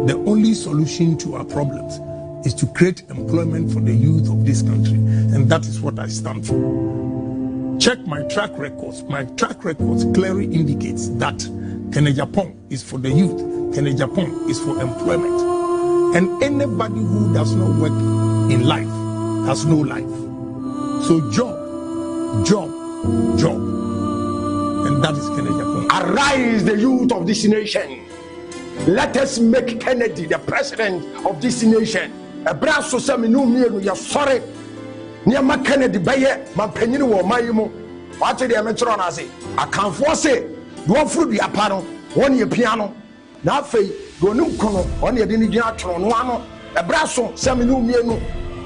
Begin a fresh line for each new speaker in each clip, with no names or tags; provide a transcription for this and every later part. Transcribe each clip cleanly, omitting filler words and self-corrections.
The only solution to our problems is to create employment for the youth of this country, and that is what I stand for. Check my track records. My track records clearly indicates that Agyapong is for the youth. Agyapong is for employment. And anybody who does not work in life has no life. So job. And that is Agyapong.
Arise, the youth of this nation. Let us make Kennedy the president of this nation. A brass so some new meal, you're sorry. Near my Kennedy Bayer, my penny or my emo. What did the Metron I say? I can't force it. One fruit the apano, 1 year piano. Now, Fay, go no color, 1 year dinner, one. A brass so some new meal.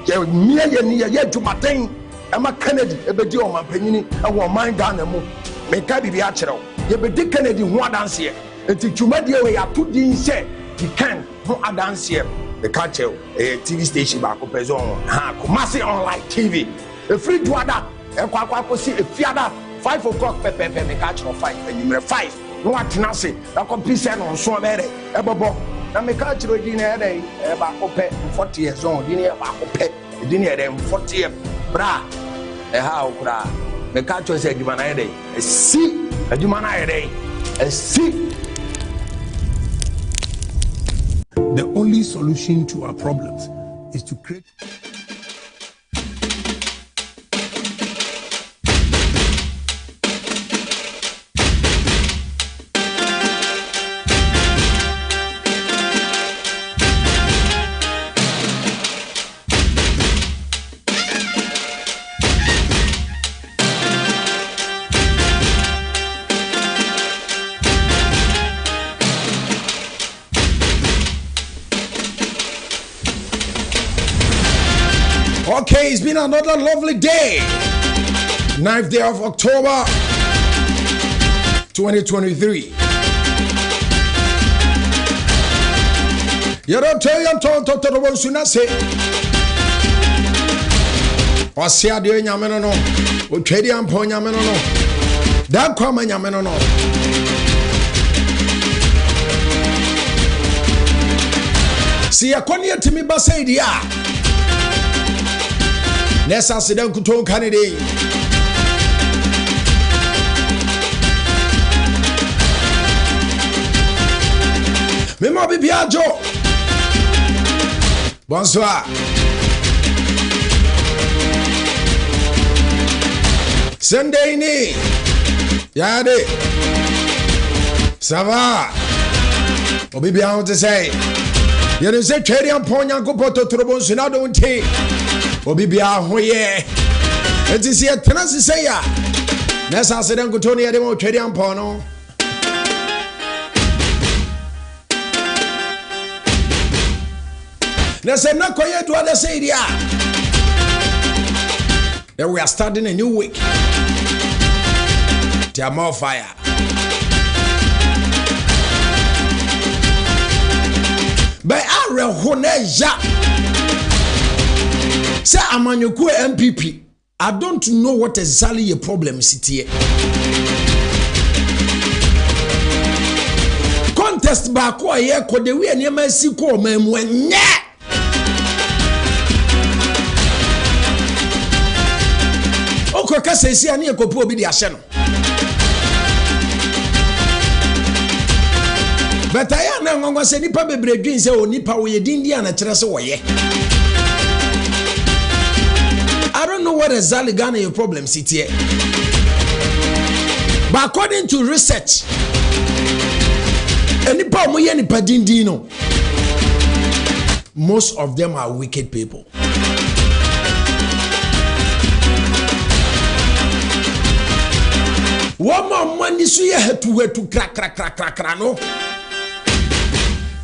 You're near yet to my thing. I'm a Kennedy, a bit on my penny, I want mine down the moon. Make I be the archer. You be Kennedy one dance here. And to Chumadia, we are put in say, you can no Adansie. The culture, a TV station back up as on Kumasi online TV. A free Dwada, and Quaco see a fiada 5 o'clock pepe catch of 5 and you 5. No what Nasi, a complete on so very a bobo. And me catch you dinner day about 40 years old, dinner about dinner them 40 years. Bra, a how bra. The culture said you man day, a see a human day, a see.
The only solution to our problems is to create.
Okay, it's been another lovely day. 9th day of October 2023. You don't tell you I'm talking to the ones who not say. Or see a day in Yameno, or trade and pon Yameno. That come in Yameno. See a corner to me, Basadia. Nessa Sidan Kuton Kennedy. Memo Bibiajo. Bonsoir. Sunday ni. Yade. Ça va. Obibia to say. You don't say Chadian Ponya Gopoto Trobos and I don't take. Obibia hoye. It is here tenancy say ya. Nessa Sidan Kutoni Ademo Chadian Pono. Nessa Nakoya to other say ya. Then we are starting a new week. There are more fire. By our Honeja. Say Amanyoko MPP. I don't know what exactly your problem is here. Contest back why here could the way and MSC call me when Okoka says here near Kopo be the Asheno. But I am not going to say Nipa be breaking say o Nipa we dindi and a terrace way. I don't know what exactly Ghana your problem sit here. But according to research, Nipa mo ye Nipa dindi no. Most of them are wicked people. One more money so you have to crack no.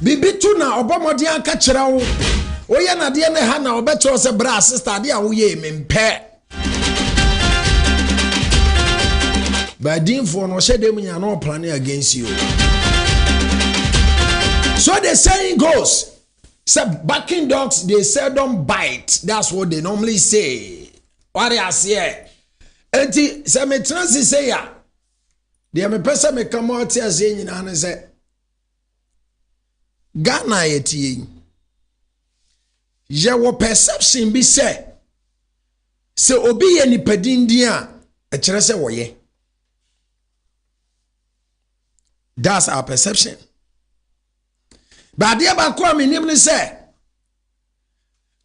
Bibi tu na obomodi anka kire wo oye na de ne ha na obecho se bra sister de a wo ye mempe badin for no shede munya no plan against you. So the saying goes, say barking dogs they seldom bite. That's what they normally say. What I say enti se me transi say ya de me pesa me come out here say nyina ne say Ghana yeti ye wo perception bi se obi ye nipadin din a e kire se wo ye. That's our perception. But there ba ko aminim say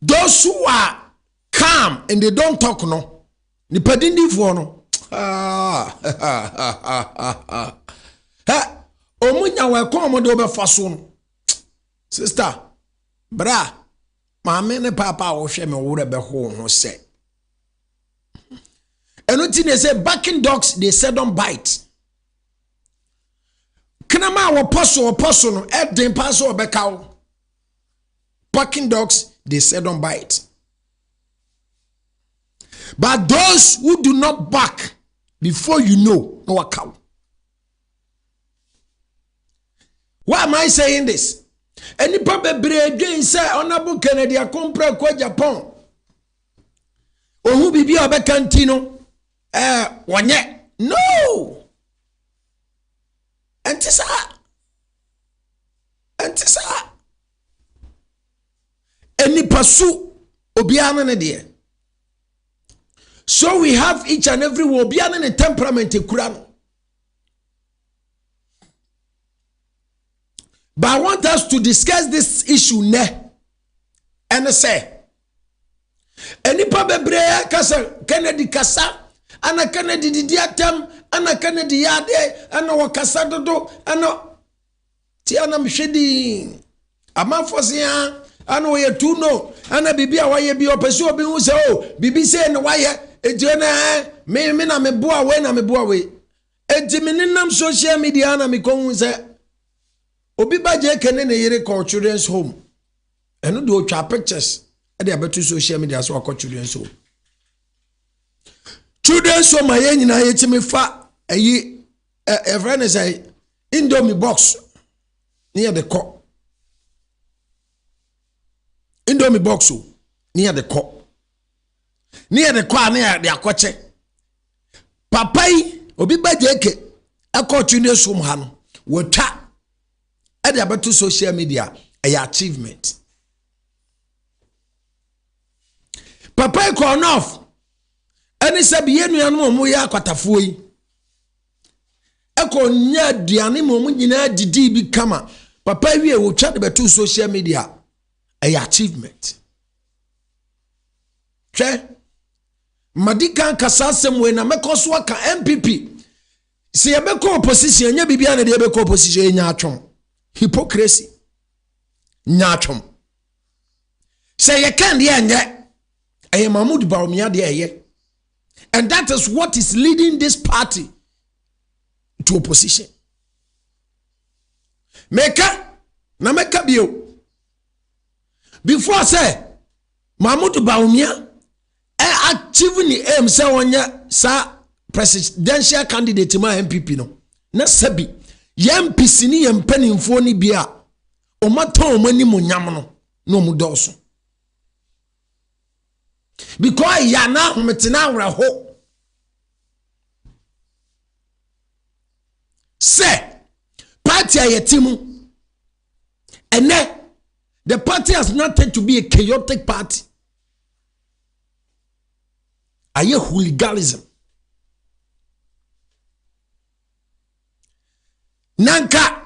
those who are calm and they don't talk no nipadin din fo no omunya we ko mo de obefa so no sister bra maame ne papa wo hwe me wo be ho se eno they say barking dogs they seldom bite. Kanama wo poso no edin paso obeka. Barking dogs they seldom bite. But those who do not bark before you know, no cow. Why am I saying this? Any papa again say honorable Kennedy Akompre kwa Agyapong. Ohu bibi obekantino wanye. No. Antisa. Any pasu obiana ne de. So we have each and every obiana ne temperament kurano. But I want us to discuss this issue ne. And say any bebre kasa Kennedy kasa ana Kennedy diatem ana Kennedy yade ana wakasa dodo ana ti ana mhwedi amafosia ana we tu no ana bibia waye bi opese obi hu se o bibi se ne waye ejire na me na me boa we ejiminam social media na me kon se obi baje kene ne yere call children's home eno do twa pictures e dey abetu social media so call children's home aye nyina ye chime fa ayi e friend say indomie box near the call indomie box near the call near the akoche papai obi baje ke call children's home ha no wotwa e dey abetu social media achievement papai call off eni se biye nuanu mo ya akwatafo yi eko nya aduane mo nyina didi bi kama papa wie wo twa de betu social media achievement che madika kasasem we na mekoso aka MPP se yebeko opposition nya bibia na de yebeko opposition nya atwom hypocrisy nya atwom se ye kan de anya Mahmoud Bawumia de eye. And that is what is leading this party to opposition. Meka bio. Before say Mahmoud Bawumia achieving the aim say wonya sa presidential candidate ma MPP no. Na sabi MPC ni yempanimfo ni bia o maton omani monyam no mu doso. Because yana humetina wraho say party ayetimu and the party has nothing to be a chaotic party. Aye hooliganism. Nanka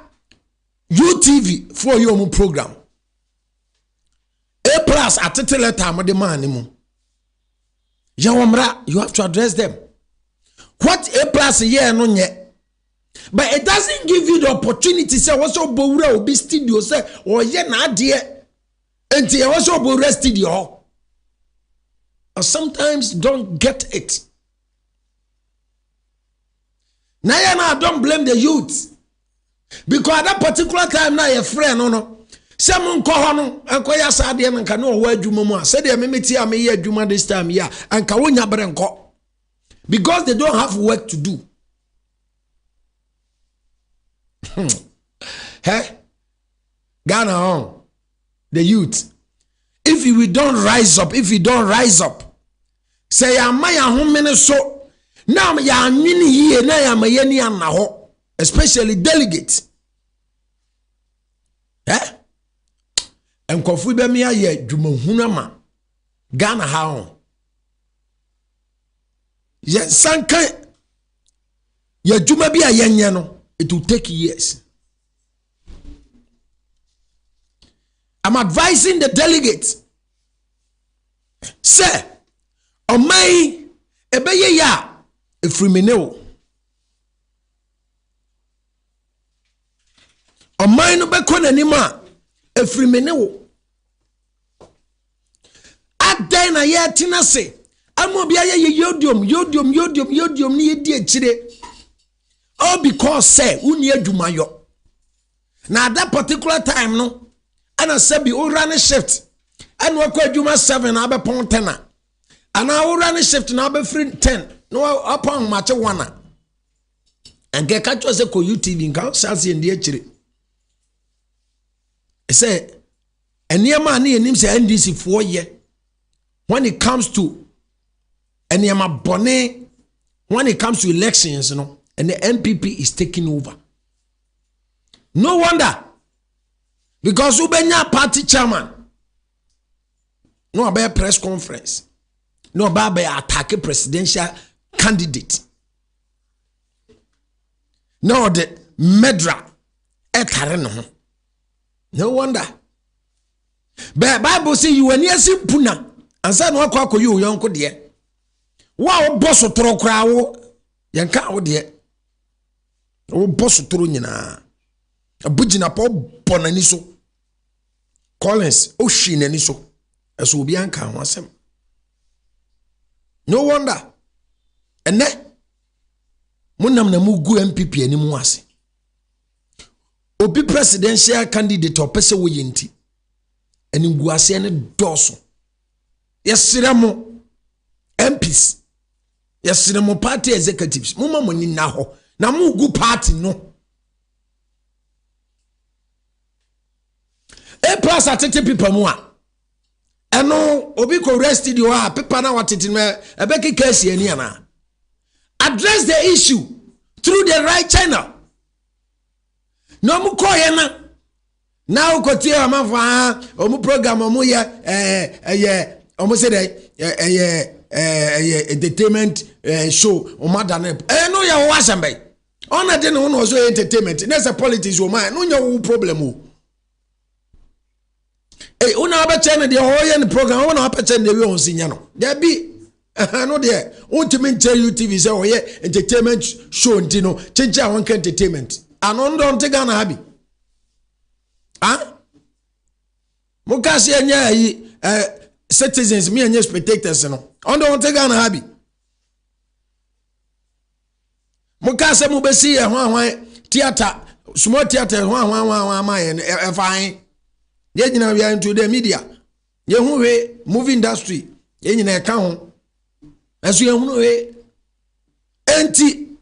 UTV for your program. A plus at the letter mo de manimu. Yawamra, you have to address them. What A plus year no nye. But it doesn't give you the opportunity say what's up bowura obi studio say or ye na adie. Enti what's up bowura studio. Or sometimes don't get it. Now I don't blame the youth. Because at that particular time now your friend no. Someone call no ankoya sade na nka no wo adwuma mu a said dey memeti am ye adwuma this time ya anka wonya brenko because they don't have work to do. Hey Ghana on the youth, if we don't rise up say ya maya homene so now ya nwini hie na ya mayani anaho, especially delegates. enkofu be me aye dwumahunu ma Ghana ha on ye sanka ye dwuma bi ayenye no it will take years. I'm advising the delegates. Say, on my ebeye ya efrimeneo. On my no be kona nima efrimeneo. Adan na ye tina se. Amo bia ye yodium ni edi echire. All because say uni adwumayo. Na at that particular time no and I said, be all run a shift. And what could you must 7 abe pon 10. And I will run a shift now be free 10. No upon match 1. And get catch was a co UTV in Chelsea and the H. I say, and near man and him say NDC 4 year. When it comes to and near my bonnet, when it comes to elections, you know, and the NPP is taking over. No wonder. Because Ubenya party chairman, no about press conference, no about attack a presidential candidate. No the medra etareno. No wonder. But Bible say you when you see puna and say no kwako you yonko de. Wa boss toro kra wo yanka wo de. Wo boss toro nyina. Abugina po bonani so. Collins oshi nani so. Eso obi anka ho asem. No wonder. Ene munam na mugu MPP ani mu ase. Obi presidential candidate opese wo yenti. Ani ngu ase ne doso. Yesire mo MPs. Yesire mo party executives. Muma mo ni na ho. Na mugu party no. A plus atete people mu a eno obi ko rest studio a paper na watete me ebeki case ani ana address the issue through the right channel no mu koye na ukoti amafa omu program omu ye omu say entertainment show omada na no ya wa sambe ona de no so entertainment na say politics o man no nya problem o. Hey, una aba channel the whole program una aba channel we on sinya no. There be no there. Ultimate tell you TV say oh yeah entertainment show ntino change I want entertainment. And on don't take an habi. Ah? Mukasi anya yi citizens me anya spectators no. On don't take an habi. Mukasa mu besi e hwan theater small theater hwan ma fine. Ye nyina we are into the media. Ye hu we movie industry. Ye nyina e ka ho. Aso ye hu we enti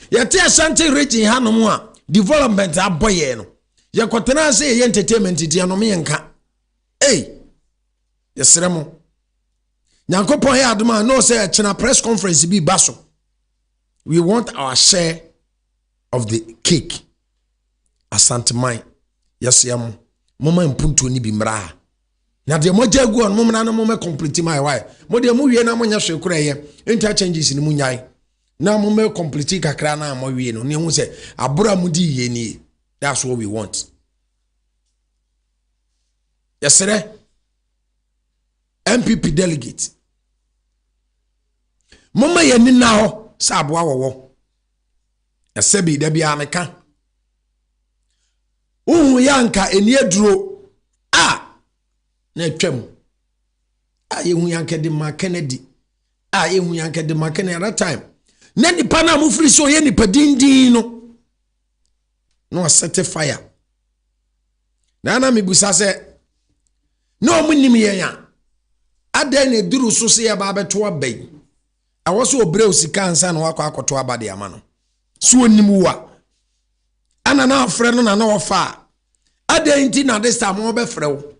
ye te Ashanti region hanom a development aboye no. Ye kwotena say ye entertainment ti no me nka. Hey. Ye seremo. Nyankopon he adoma no say a china press conference bi baso. We want our share of the cake. Asante mine. Yes yam. Mama mpuntu ni bi mra na de moja agu on mama na mama complete my wife mo de mo wie na mo nya hwe kura ye interchanges ni mu nyai na mama complete kakra na mo wie no ne hu se abura mu di ye ni. That's what we want. Yesere MPP delegate mama ye ni na ho sa aboa wowo yasebi da bia meka uhu yanka eni aduro na twam yehu yanka de ma Kennedy yehu yanka de ma Kennedy at that time na nipa na mu free so ye nipa dindin no set fire na me busa se no munim ye ya adan na duru so se ya ba beto abai awoso obre osika ansa na wakọ akoto abade ama no so onim wa ana na afre no na ofa adanti na this time wo be frɛ wo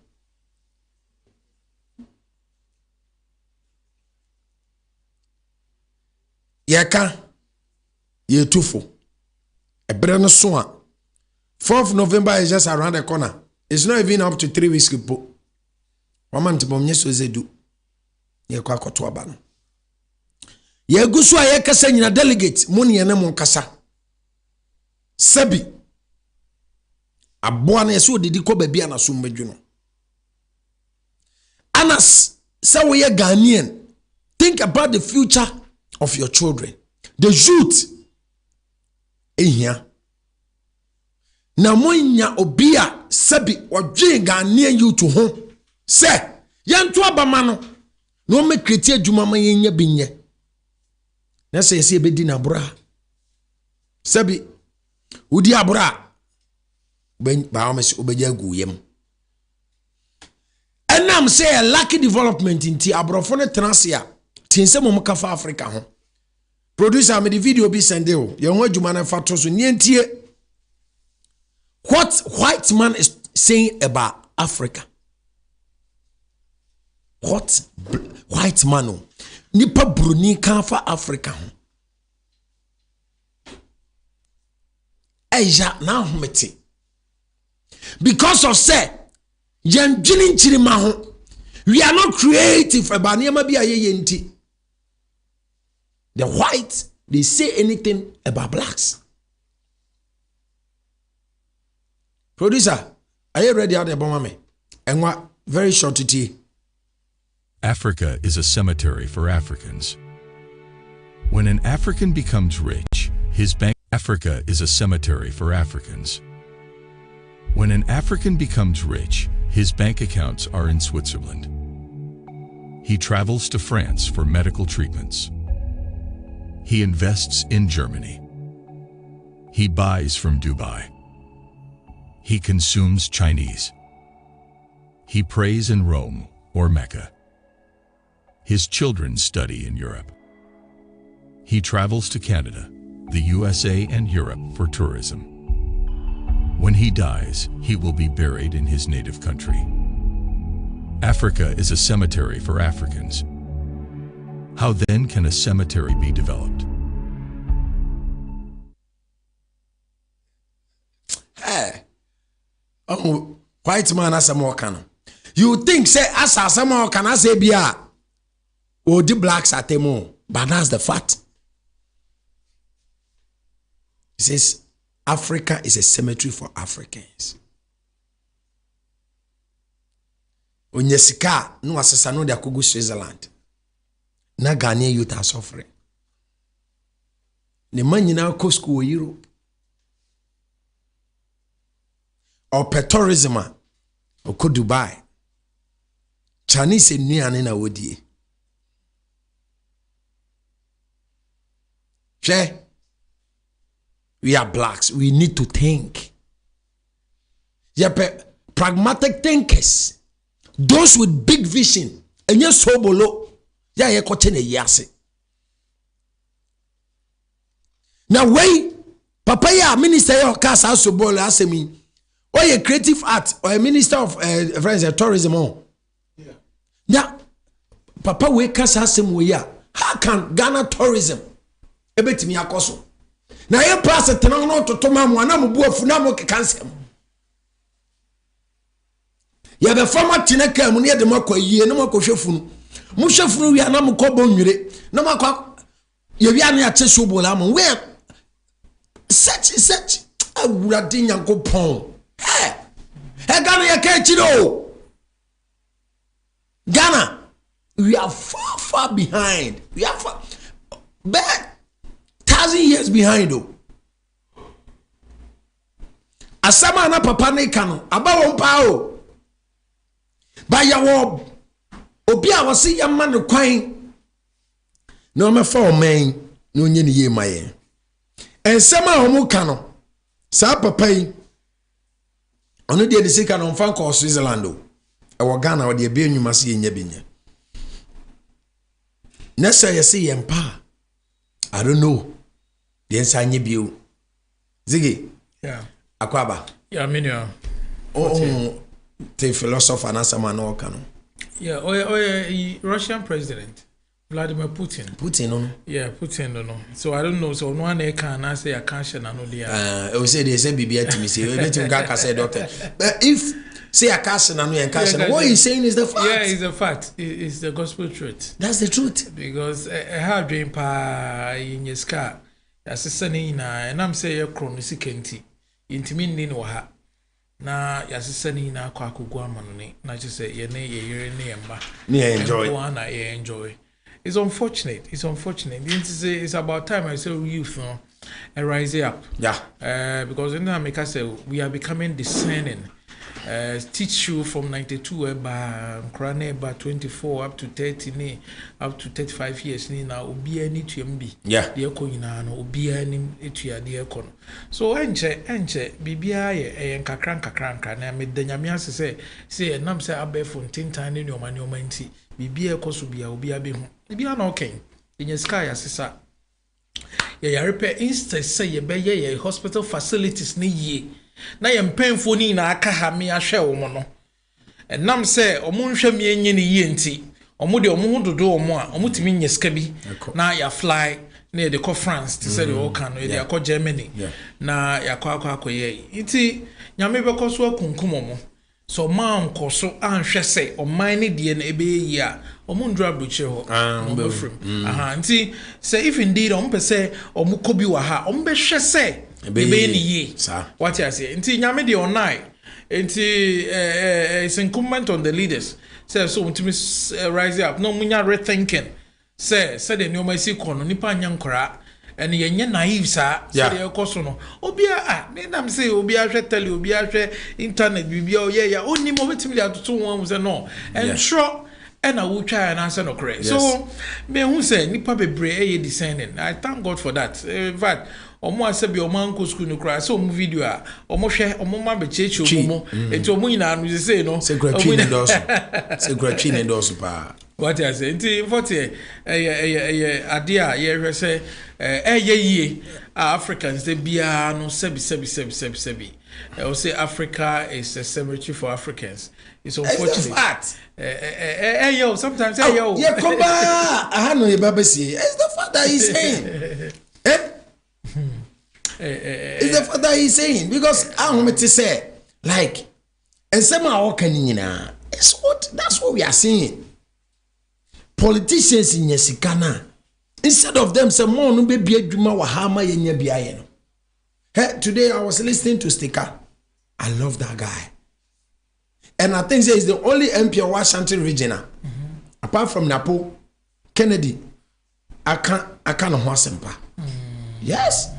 yeka yetufo ebre no so a 4th November is just around the corner It's not even up to 3 weeks ago. One month bom yeso zedu. Ye kwa koto aba no. Ye gusu aye kasa nyina delegate mo ne mo kasa. Sebi. Aboa na yeso didi ko ba bia na so medwu no. Anas, say we are Ghanaian. Think about the future of your children. The youth. Ehia. Na monya obia sebi odwe Ghanaian youth ho. Say, yanto abama no me kreti adwuma ma yenya binye. Na say se ebedi na bra. Sebi udi abra ben ba o me obeja guyem. And I'm say a lucky development in ti abrofo ne transia. Tinse mo mka fa Africa ho. Producer me the video be send o. Ye ho adwuma na fa to so nientie. What white man is saying about Africa? What white man nipa bruni kan fa Africa ho. Eja na humete. Because of say we are not creative about the whites, they say anything about blacks. Producer, are you ready out there, Bomame? And what very short to
Africa is a cemetery for Africans. When an African becomes rich, his bank. Africa is a cemetery for Africans. When an African becomes rich, his bank accounts are in Switzerland. He travels to France for medical treatments. He invests in Germany. He buys from Dubai. He consumes Chinese. He prays in Rome or Mecca. His children study in Europe. He travels to Canada, the USA, and Europe for tourism. When he dies, he will be buried in his native country. Africa is a cemetery for Africans. How then can a cemetery be developed?
Hey, oh, white man as a more you think say as a more can I say bia or the blacks at them all, but that's the fact. He says Africa is a cemetery for Africans. Onyesika no asesa no de akogu Switzerland. Na Ghanaian youth are suffering. Ne man nyina ko school Europe. Or tourism or ko Dubai. Chinese nuane na wodie. Che we are blacks. We need to think. Yep, pragmatic thinkers. Those with big vision. And yes, so below. Yeah, you continue yase. Now, wait. Papa, ya minister of Casa Sobolo asemi. Or a creative art or a minister of tourism. Yeah. Yeah. Papa, we Casa Asemu. How can Ghana tourism? Ebetimi akoso. Na ye pass tena no totoma mu ana mu buafu na mu kekansem ye be fama tineka mu ne de makwa yie na makohwefunu mu hwefunu wi ana mu kobo nwire na makwa ye wi ana ya che shobola mu we search awurade nyankopon Ghana ye ka chiro Ghana we are far behind. We are far bad 1,000 years behind though. Asama na papa ne kano aba won pa o. Ba ya wo obi a wose ya ma ne kwan. No me fa o man no nye ne ye maye. Ensema o mu kano. Sa papa yi ono de sika no mfa ko Switzerland o. E wo Ghana o de be enwuma se ye nya binya. Nessa ye se ye mpa. I don't know. The answer bio. Ziggy.
Yeah.
Akwaba.
Yeah, Minya.
Oh, the philosopher and someone or canon.
Yeah, Russian president Vladimir Putin.
Putin, no.
Yeah, Putin, no. So I don't know. So no one can I say I can't share no.
I will say they say BBI to me. Say everything Gaka say doctor. But if say a castle and we are castle. What he's saying is the fact.
Yeah, it's a fact. It's the gospel truth.
That's the truth.
Because I have dream pa in your scar. As a sunny and I'm saying a chronosi kenti. Intimin no ha. Na yasisani na kwa kugwa manone. Na just say ye enjoy. Enjoy. It's unfortunate. It's unfortunate. It's about time I say youth no rise up.
Yeah.
Because in America say we are becoming discerning. Teach you from 92 about 24 up to 30 up to 35 years now obi any to mb
yeah
de ko nyina no obi any etua de ko no so enche bibia ye nkakran na me danyame ase say nam say abefo ntintan ne nyoma nti bibia ekoso bia obi abehu bibia na okay in sky asesa ye yarepe instead say ye be ye hospital facilities ne yie na ye mpenfo ni na aka ha me ahwe wo mo no enam se omo nhwe me enye ne yie nti omo de omo hododo omo a omo timi nyeska bi na ya fly na de ko France ti say de o kan no de akọ Germany na ya akọ ye nti nyame be ko so akunkum omo so ma nko so anhwe se oman ne de na ebe yi a omo ndra broche ho omo frem nti say if indeed omo pese omo kobi wa ha omo be hwe se ebe ni ye what you say nti nyame de online nti it's incumbent on the leaders say so to rise up no munya rethinking say the new my see kono nipa nyankora and yenye naive sa say the ekoso no obia me nam say obia hwe tele obia hwe internet bibia o ye ya oni mo betimi de atoto won say no and sure and I will try and answer no correct. So me who say nipa bebre e discerning. I thank God for that. In fact, omo asebi omo anko school no cry so omo video a omo hwe omo ma be chechi omo enti omo nyina no say no
say gratitude endorse say gratitude endorse pa
what I say enti forte ade a ye hwe say yie Africans they bia no sebi I say Africa is a cemetery for Africans. It's unfortunate. It's the fact. Yo, sometimes yo.
Yeah, come back. I know your baby say. It's the fact that he's saying. It's the fact that he's saying because I want to say like, and some are walking in it's what that's what we are saying. Politicians in Yesikana, instead of them say more no be adwuma wa ha ma yenya biaye no. Hey, today I was listening to Sticker. I love that guy. And I think he's the only MP of Washington regional. Apart from Napo, Kennedy, I can't Wasempa. Yes.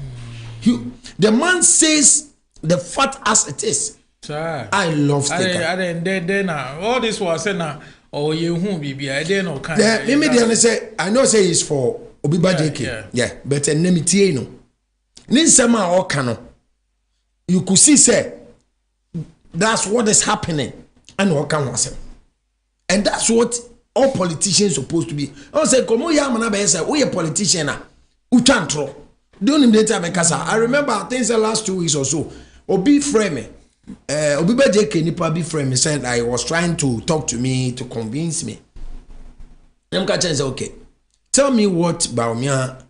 The man says the fact as it is.
Sir.
I love Sticker.
Then all this was saying now, oh, you won't be I didn't know.
Immediately say, I know say it's for Obiba JK. Yeah, but Nemitie no. Ninsema or Kano. You could see, say, that's what is happening. And what can was him. And that's what all politicians supposed to be. I say, Komo Yamana say, we a politician. Uchantro. Don't need to make us. I remember, I think the last 2 weeks or so, Obi Frame, Obiba JK Nipa Bi Frame said I was trying to talk to me to convince me. I'm catching say, okay, tell me what Baumia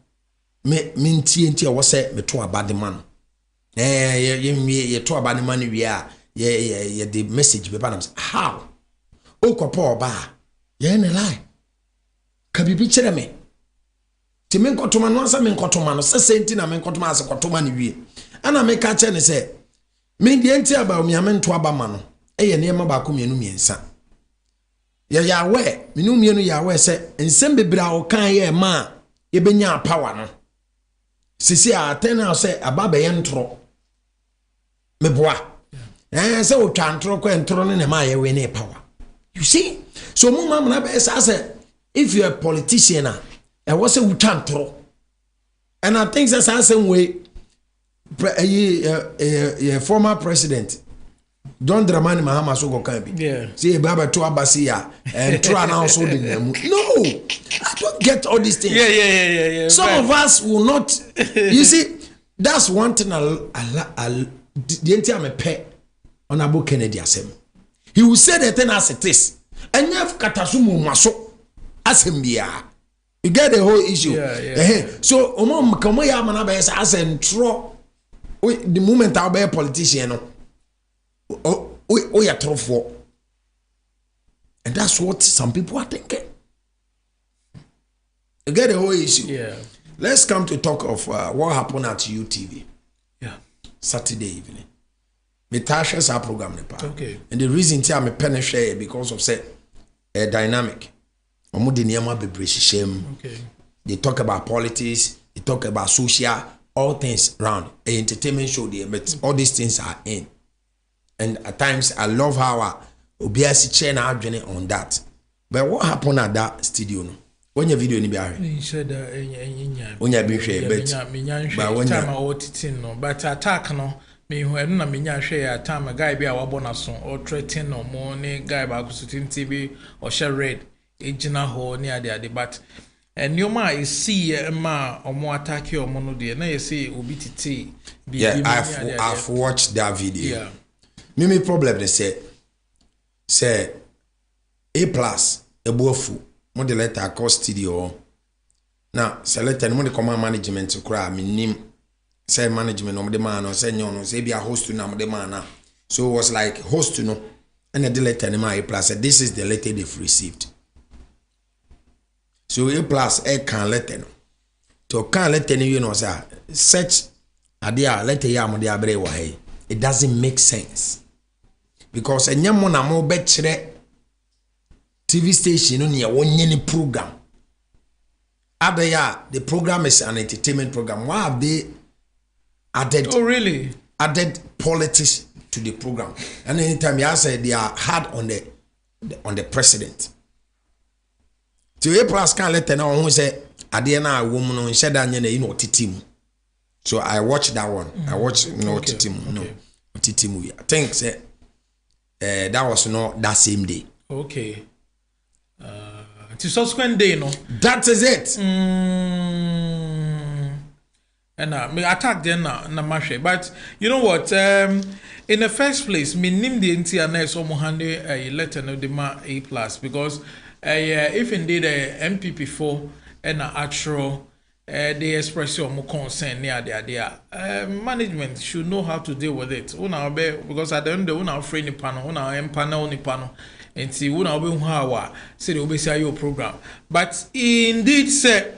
me nti o say me to abade man ye to abade man wi a ye the message be banam how o kopo oba ye ne lie ka bibi kire me ti me nkotoma no asa me nkotoma no se senti na me nkotoma asa kotoma ne wi ana me ka kire ne se me die nti aba o me to aba ma no ye ne ma ba ko mienu miensa ya we minu mienu ya we se nsem bebra o kan ye ma ye benya power no sisi a tena say ababa ye ntro meboa say o twa ntro ko ntro ne ma ye we ne power you see so mo ma na be say if you are a politician e was say utwa ntro and I think that's the same way former president John Dramani Mahama so go can be see baba to abasia and try now so the no I don't get all these things some of us will not you see that's one thing the entire pay on Abu Kennedy asem he will say the thing as it is and you have katasumu maso asem bia you get the whole issue so omo kamo ya mana be as entro the moment I be a politician no oh yeah trouble. And that's what some people are thinking. You get the whole issue.
Yeah.
Let's come to talk of what happened at UTV.
Yeah.
Saturday evening. Metasha's our program.
Okay.
And the reason I'm a penny share because of say a dynamic.
Okay.
They talk about politics, they talk about social, all things around. An entertainment show there, but all these things are in. And at times I love how Obiasi chair now on that. But what happened at that studio? No? When your video ni be when you be share, but when
time I watched it no, but attack no. Me who na menya hwe a time guy bi a wabo na so or threaten no morning guy ba ku TV or share red ejina ho ni ade but enoma I see ma omo attack you omo no de na you see obi titi bi
yeah, I've watched that video.
Yeah.
Me problem they say A+ ebuofu mo de letter cost studio now select and mo de command management kura minim say management no de man no say nyon no say be a host na de man. So it was like host no and the letter ni A+ said this is the letter they've received. So A+ can letter no to can letter ni you know say search adia letter ya mo de abre wa hey. It doesn't make sense because enyamo na mo be kire TV station no near one any program. Abaya, the program is an entertainment program. Why have they added?
Oh, really?
Added politics to the program. And anytime you say they are hard on the president. To A+ can't let them know who say Adiana a woman on Showdown Titim. So I watched that one. I watched Titim. No, Titim movie. I think that was not that same day.
Okay. To subsequent day, no.
That is it.
And me attack then na mashe. But you know what? In the first place, me name the NTNS or Mohande a letter no de ma A+ because if indeed MPP4 and actual they express your more concern near their management should know how to deal with it. Because at the end of the free ni panel, panel ni panel. And see, we now be how say the obey your program. But indeed, say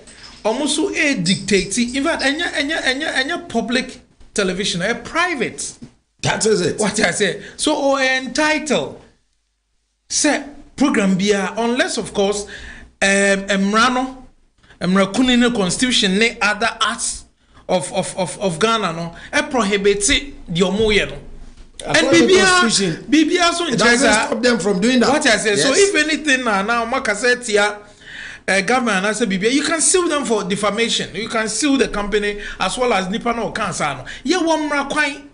almost a dictating. In fact, any public television, a private.
That is it.
What I say. So, entitled say program bia unless of course, Emrano, Emrakunine Constitution, ne other acts of Ghana no, prohibits the omoye no. And BBA so
it doesn't stop them from doing that.
What I say.
Yes.
So if anything now Makasetia government I say BBA, you can sue them for defamation. You can sue the company as well as Nipa no cancer. Yeah, one kwan.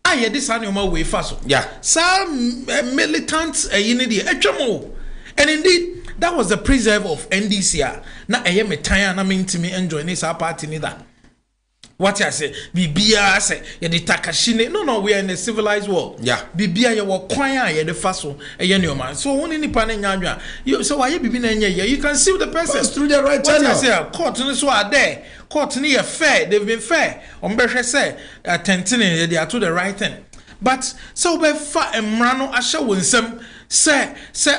Yeah, this animal way fast.
Yeah.
Some militants unity. And indeed, that was the preserve of NDC. Na me tire na me to me enjoy this party neither. What I say, Bibia say, ya the Takashine. No, we are in a civilized world.
Yeah.
Bibia, you were quiet, ya the faso, a man. So, one in the panel, you so why you be you can see the person
through the right channel.
What I say, court in this are there. Court near fair, they've been fair. Umbersha say, attention, they are to the right thing. But so be far and Mrano Asha win some say,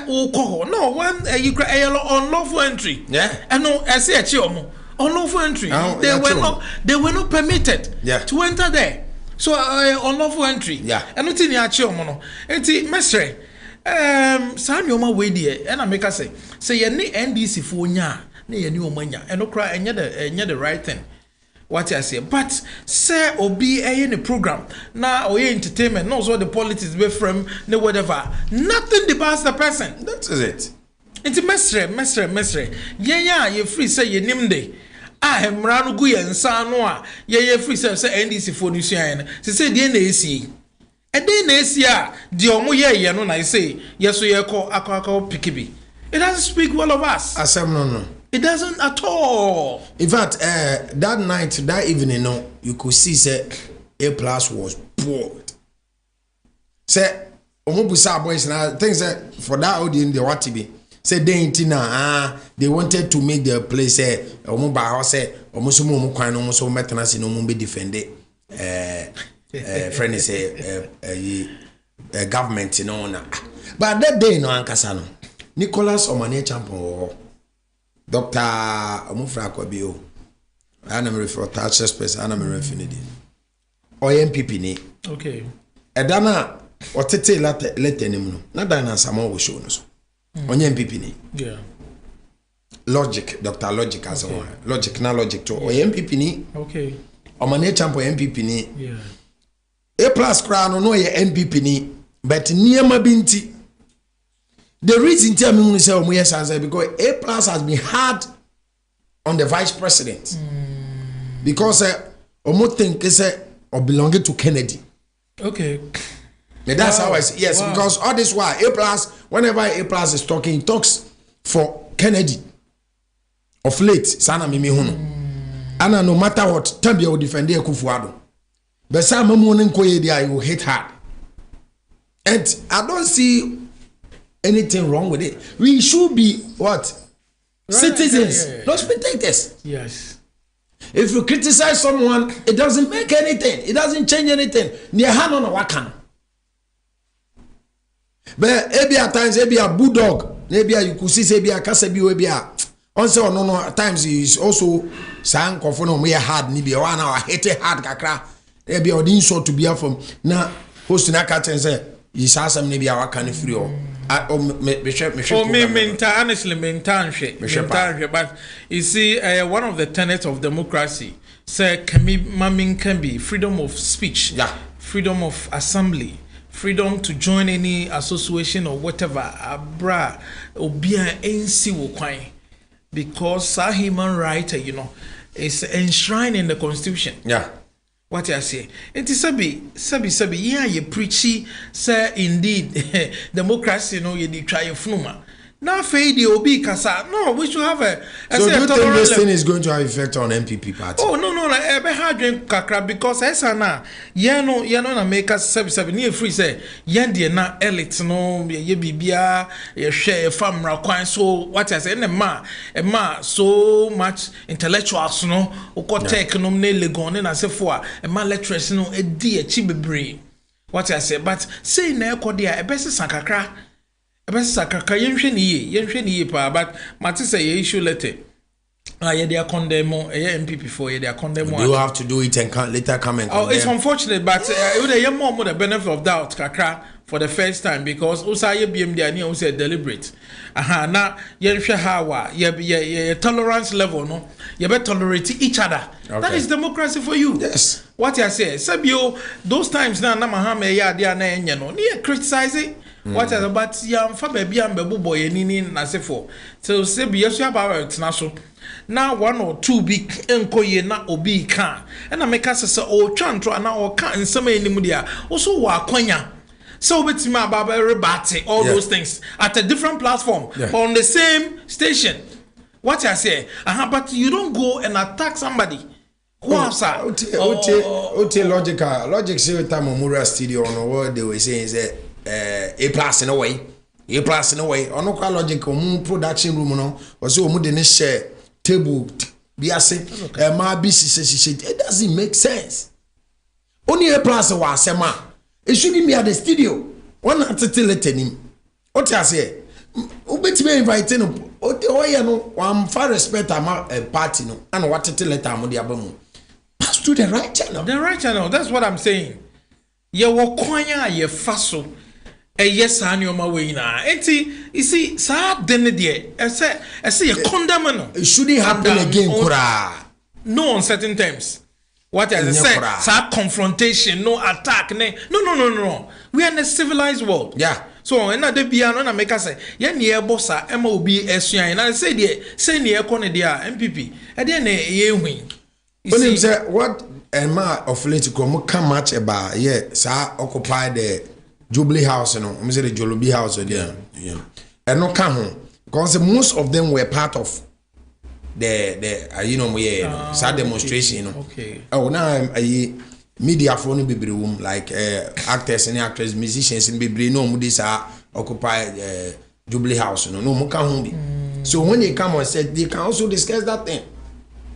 oh, no, one you cry unlawful entry.
Yeah.
And no, I say a chiomo. Unlawful entry. They were not permitted to enter there. So unlawful entry.
Yeah.
And nothing ya chiomo. Enti mesre. Sanyoma we die. And I make us say ye ni NDC for nya. Ne ye ni omanya. And no cry and the right thing. What I say. But say obi in the program. Now or entertainment. No so the politics be from no whatever. Nothing debarks the person.
That is it.
Enti mesre. Yeah, you free say ye nimde. Mrano gu ye nsa no a ye free say NDC for nu suan say de na esi e de na esi a de omo ye no na say yeso ye akọ pikibi. It doesn't speak well of us.
Asem no.
It doesn't at all.
In fact, that night, that evening, no, you could see say A+ was bored. Say omo boys now things that for that audience they want to be. Say they wanted to make the place say omo ba house say omo so mo kwan no so metana se no mo be defend friend say government no na. But that day no ankasa no. Nicholas Omane Champon Dr. Omufra Kwabio. Ana me refer to access person ana me refinity. MPP ni.
Okay.
Edana otete lete nim no. Na dan na samo wo show no so. Onye MPP ni.
Yeah.
Logic, Dr. Logic as well. Logic na logic to MPP ni.
Okay.
Omane Champo MPP ni.
Yeah.
A plus crown no ye MPP ni. But niema binti. The reason tell me when say yes answer because A plus has been hard on the vice president. Because omo think say or belonging to Kennedy.
Okay.
And that's how I say yes, because all this while A plus, whenever A plus is talking, he talks for Kennedy. Of late, sana mimi huno. And no matter what, Tambia will defend Kufuado. But some morning you will hit hard. And I don't see anything wrong with it. We should be what? Right, citizens, not spectators.
Yes.
If you criticize someone, it doesn't make anything. It doesn't change anything. Near hand on a wakan. But maybe at times, maybe a bulldog, maybe you could see, maybe a kasabi, maybe a. Also, no, at times he is also saying, "Confono me hard, maybe 1 hour hate hard kakra." Maybe or didn't show to be from now. Host na catch and say, "You saw some maybe our can free or
honestly, but you see, one of the tenets of democracy say can be freedom of speech, freedom of assembly, freedom to join any association or whatever. Abra obia NC wokwan. Because our human right, is enshrined in the Constitution.
Yeah.
What I say? It is sabi. Yeah, you preachy, say indeed, democracy, you try your fluma. Now, fade obi kasa. No, we should have a.
So, do you think this thing is going to have effect on MPP party?
Oh no, like ebe hard drink kakra because esa na no na make us sabi near free say ye na elite no ye bibia ye share famra kwan so what I say ma so much intellectuals no uko tech no ne legon na sefo a ma lecturers no edi echi bebre what I say but say na ekodia ebe se sakakra Sakaka yenhwe pa but mate say ye issue letter. Ye dey condemn MPP for ye dey condemn.
You have to do it and later come and condemn.
Oh, it's unfortunate but you more the benefit of doubt kakra for the first time because usa ye BMD ani o say deliberate. Na yenhwe hawa ye tolerance level no ye be tolerate each other. Okay. That is democracy for you.
Yes.
What I say sabio those times na mahame ya dia na enye no ne criticize it. What is about yam fa baby am bebu boy nini na sefo so say be yesu about na so now 1 or 2 big enkoye na obi kan and I make us say o twantro na o kan nsema enim dia also wa kwanya so betima about rebate all those things at a different platform on the same station what I say but you don't go and attack somebody logic
say time Mura studio on what they were saying is A plus in a way. Ono kwa logic production room no. Was omu de ne share table be ase. Ma busy it doesn't make sense. Only A plus wa asema. It shouldn't be at the studio. One articulate him. What I say? Ubeti me invite no. Oye no. One far respect ama party no. And what articulate amu di abamu. Pass to the right channel.
The right channel. That's what I'm saying. Ye wakwanya ye faso. Yes, I know my way now. You see, sad then I say, you condemn no.
It shouldn't happen again, Kura.
No, on certain terms. What I say, sad confrontation, no attack, no. We are in a civilized world.
Yeah.
So, and the piano na make us say, near bossa, MOB, SUI, and I say, say near Conedia, MPP, and then ye win.
When you say, what am I of late come much about, sir, occupy the Jubilee House, I'm saying the Jubilee House, yeah. And no come home because most of them were part of the sad demonstration,
Okay.
Oh, now media phone be room like actors and actresses, musicians and be no this occupy Jubilee House, no more come home. So when they come and said they can also discuss that thing.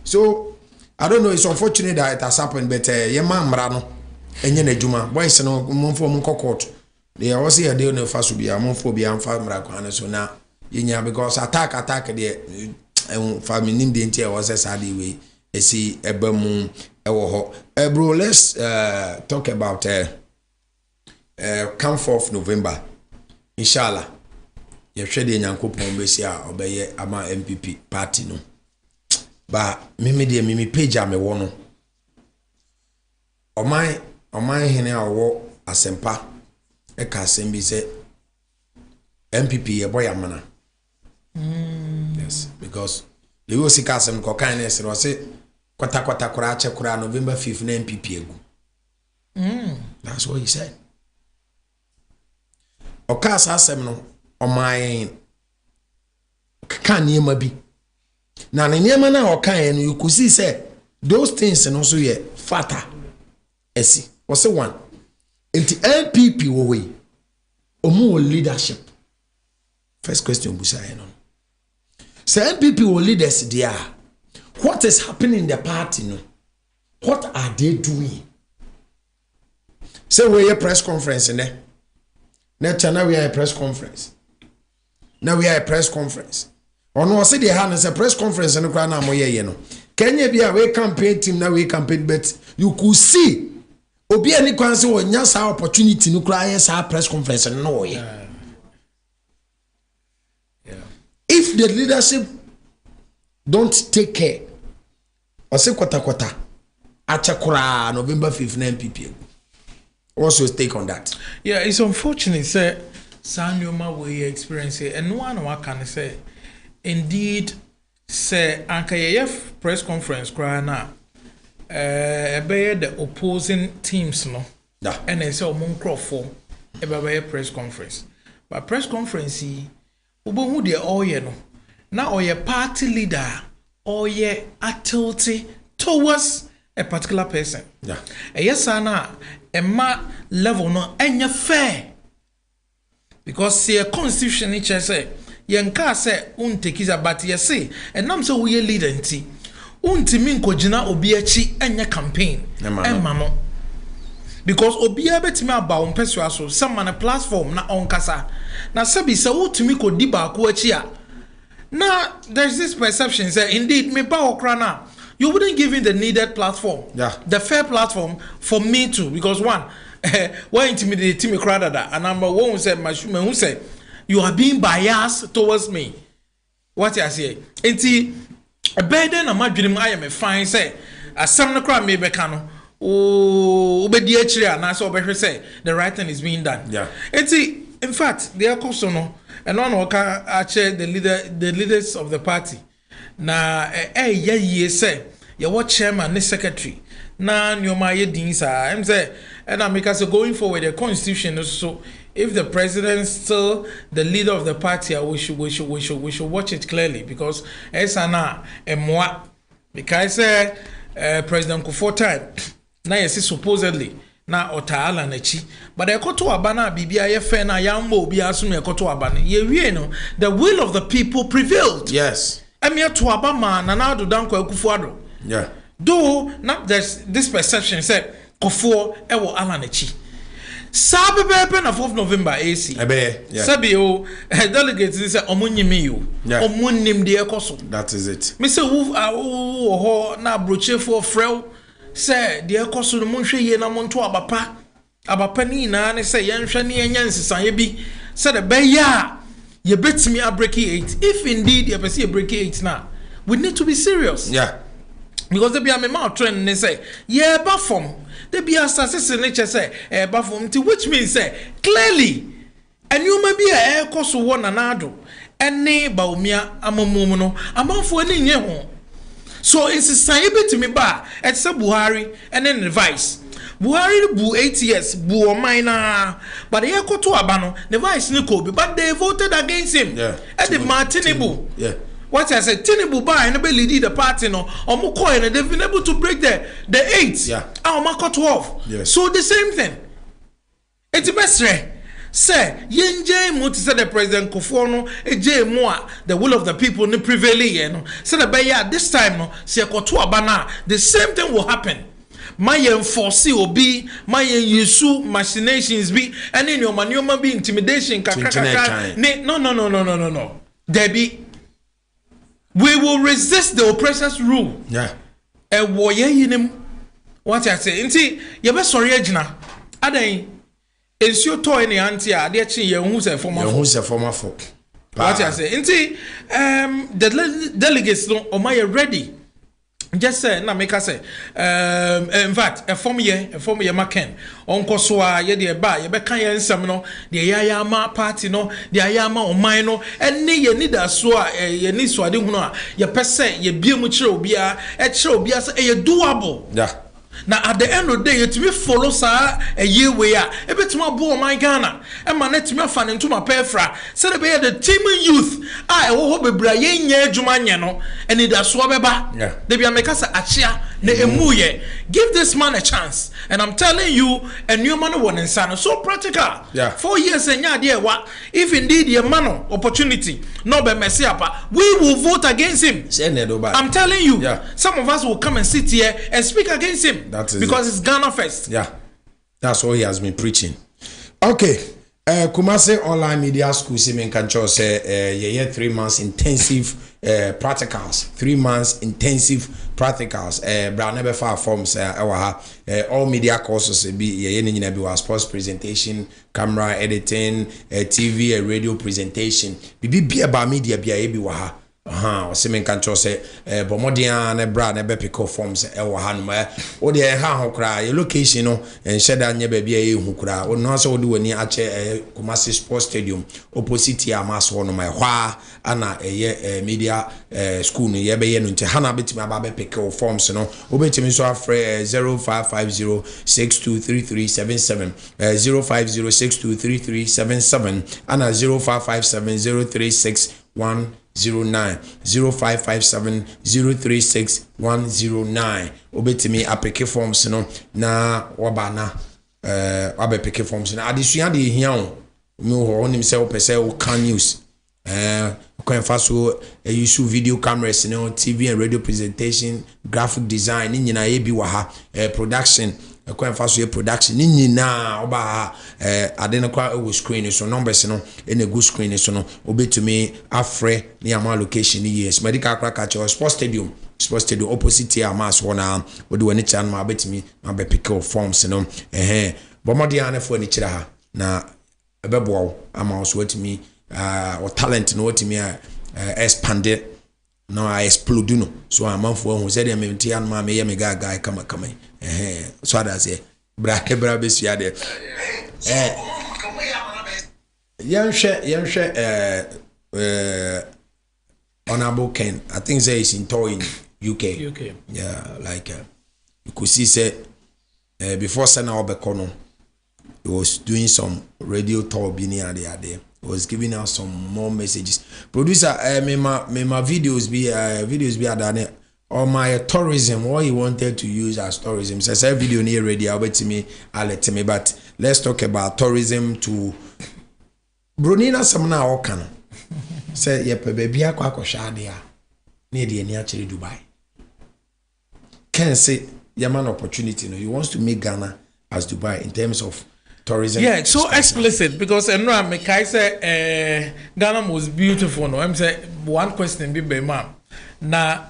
So I don't know. It's unfortunate that it has happened, but yeah, man, Brano, and Juma, boys, no, for court. They was here they no fast be among phobia and famra kwana so na yenya because attack there family nim the entire was a sad way see ebemu ewo ho bro let's talk about come 4th November inshallah ye hwe de nyankopon be sia obeye ama MPP party no ba mimi page am wo no oman hene awo asempa e ka sembi se MPP ye boy amana yes because the wo sika asem ko kan ne se ro se kwata kura che kura November 5th na MPP egu that's what he said okasa asem no oman kan niema bi na niema na okan no you could see say those things no so ye fata esi was one into MPP wo we omo leadership first question busa no say MPP wo leaders there what is happening in the party no what are they doing say we a press conference in there now we are a press conference ono say they have a press conference no kra na moye no Kenya be a we campaign team now we campaign but you could see obi ani kwan say wonya sa opportunity no kra yes sa press conference no yeah. If the leadership don't take care or say kwata achakura November 5th na MPP what's your take on that?
Yeah, it's unfortunate say Sanyoma we experience it and one can say indeed say ANKAYF press conference cry now be the opposing teams no and they say omon crofo be press conference but press conference ubo hu de oye no na oye party leader oye tilted towards a particular person yes na emma level no enya fair because see a constitution it say yenka say untekiza but you see and nam say we leader nti untimi nkogina obi achi enya campaign emma no because obi abetimi aba on person so some man a platform na onkasa na sabi say utimi ko di ba ko achi a now there's this perception say indeed me ba okra na you wouldn't give him the needed platform the fair platform for me too because one why intimidate me crowd that and number one say mashume who say you are being biased towards me what I say enti a burden na madwene I am a fine say asam no crowd me beka no obedi achire na so obehwe say the right thing is being done enti in fact they are also no and one oka ache the leaders of the party na ye say you watch chairman ne secretary na nyoma ye din sa em say and America so going forward the constitution so if the president is still the leader of the party we should watch it clearly because esana emwa because president Kufuor time na yes supposedly na otaala na chi but ekoto abana bibia ye fe na yambo obi aso na ekoto abana ye wie no the will of the people prevailed
yes
emia to abama na na do danko Kufuor ado though not there's this perception say Kufuor ewo ala na chi sabe bebe na 4th November AC sabe o delegates say omunyimi yo omunnim de ekoso
that is it
me say wo na broche for frel say de ekoso no monhwe ye na monto abapa ni na ne say yenhwe ne yenya nsesan ye bi say the beya ye betimi a break 8 if indeed ye person break 8 now we need to be serious because they be a mouth trend ne say ye ba form they be a success nature say ba form which means say clearly and you may be a ekoso one anado ene ba omia amomom no amanfo ani nye ho so insisan ye betimi ba et say Buhari and then advice Buhari bu 8 years bu oman na but they ekoto aba no the vice ni ko but they voted against him and the Martinibu what I said, Tinubu ba and be lead the party no omo ko and they've been able to break the 8 our 12 so the same thing it's best say yenje mo to say the president Kufuor no eje mo a the will of the people no prevail no say the be this time no se ekoto aba na the same thing will happen my enforce obi, my use machinations be, and in your manuma be intimidation. No. Debbie, we will resist the oppressor's rule.
Yeah.
A warrior in him. What I say, inti, you best sorry, Ejna. Aday, it's your toy in the auntie, dear chin, who's a former folk. What I say, inti, the delegates on my ready. Just say, na make us say, in fact, a former year, Macken, Uncle Swa, ye dear ba, ye bekan ye samno, the Ayama party no, the Ayama or mino, and ne ye need a swa, ye need swadimuna, ye pesse, ye be mucho bia, et show bia, ye doable. Yeah. Now at the end of the day, you to me follow sir a year we are a bit more boy my Ghana and my net me fan into my perfra. Celebrate the team youth. I hope a Brian Jumaniano and it does swabeba. Yeah, they be a mekasa achia ne emuye. Give this man a chance, and I'm telling you, a new man one in Sana so practical. Yeah, 4 years and yeah, dear what if indeed your man opportunity no be messy up, we will vote against him. I'm telling you, yeah, some of us will come and sit here and speak against him. That is because it's Ghana first. Yeah,
that's what he has been preaching. Okay, Kumasi Online Media School, Simen Kancho say, 3 months intensive practicals. 3 months intensive practicals. Brown never far forms. All media courses be sports presentation, camera editing, TV, radio presentation. Be about media be waha. Simen Kancho say, Bomodia ne bra ne be pick forms hanuma. O de ha hokra your location no and sheda nye baby e hukra. O no so do wani ache Kumasi Sports Stadium opposite ya maso no my hwa ana media school no ye be ye no nti hana betimi aba be pick forms no obetimi so afre 0550623377 0506233377 ana 0557036109 0557036109 obetimi apeke forms no na wabana abepeke forms na adesua de hia o me ho onim se opese o can news can faso use video cameras no TV and radio presentation graphic design ni nyina ye bi wa ha production can faso production ni nyina oba adena kwa we screen so numbers no in a good screen so no obetumi afre ni ama location yes medical crack sports stadium opposite ya mass one we wani chan ma betimi ma be pick forms no bomodi ane fo ni kira ha na ebebo ama so wetimi or talent no wetimi expand no I explode no so amanfo hu said me ntia no ma me ye me guy kama so that say bra besia de yanhwe Honorable Ken, I think say is in tour in UK. Yeah, like you could see say before Sana Obekono, he was doing some radio tour there. He was giving us some more messages. Producer, me my videos be done or my tourism, what he wanted to use as tourism. So say video near ready, I'll bet me, I'll let me. But let's talk about tourism to Brunina Samna Okano. Say ye baby akwa shadia near the near Dubai. Can say Yaman opportunity, no, he wants to make Ghana as Dubai in terms of tourism. Yeah, it's so
explicit because I know I say Ghana was beautiful. No, I'm say one question be ma'am. Na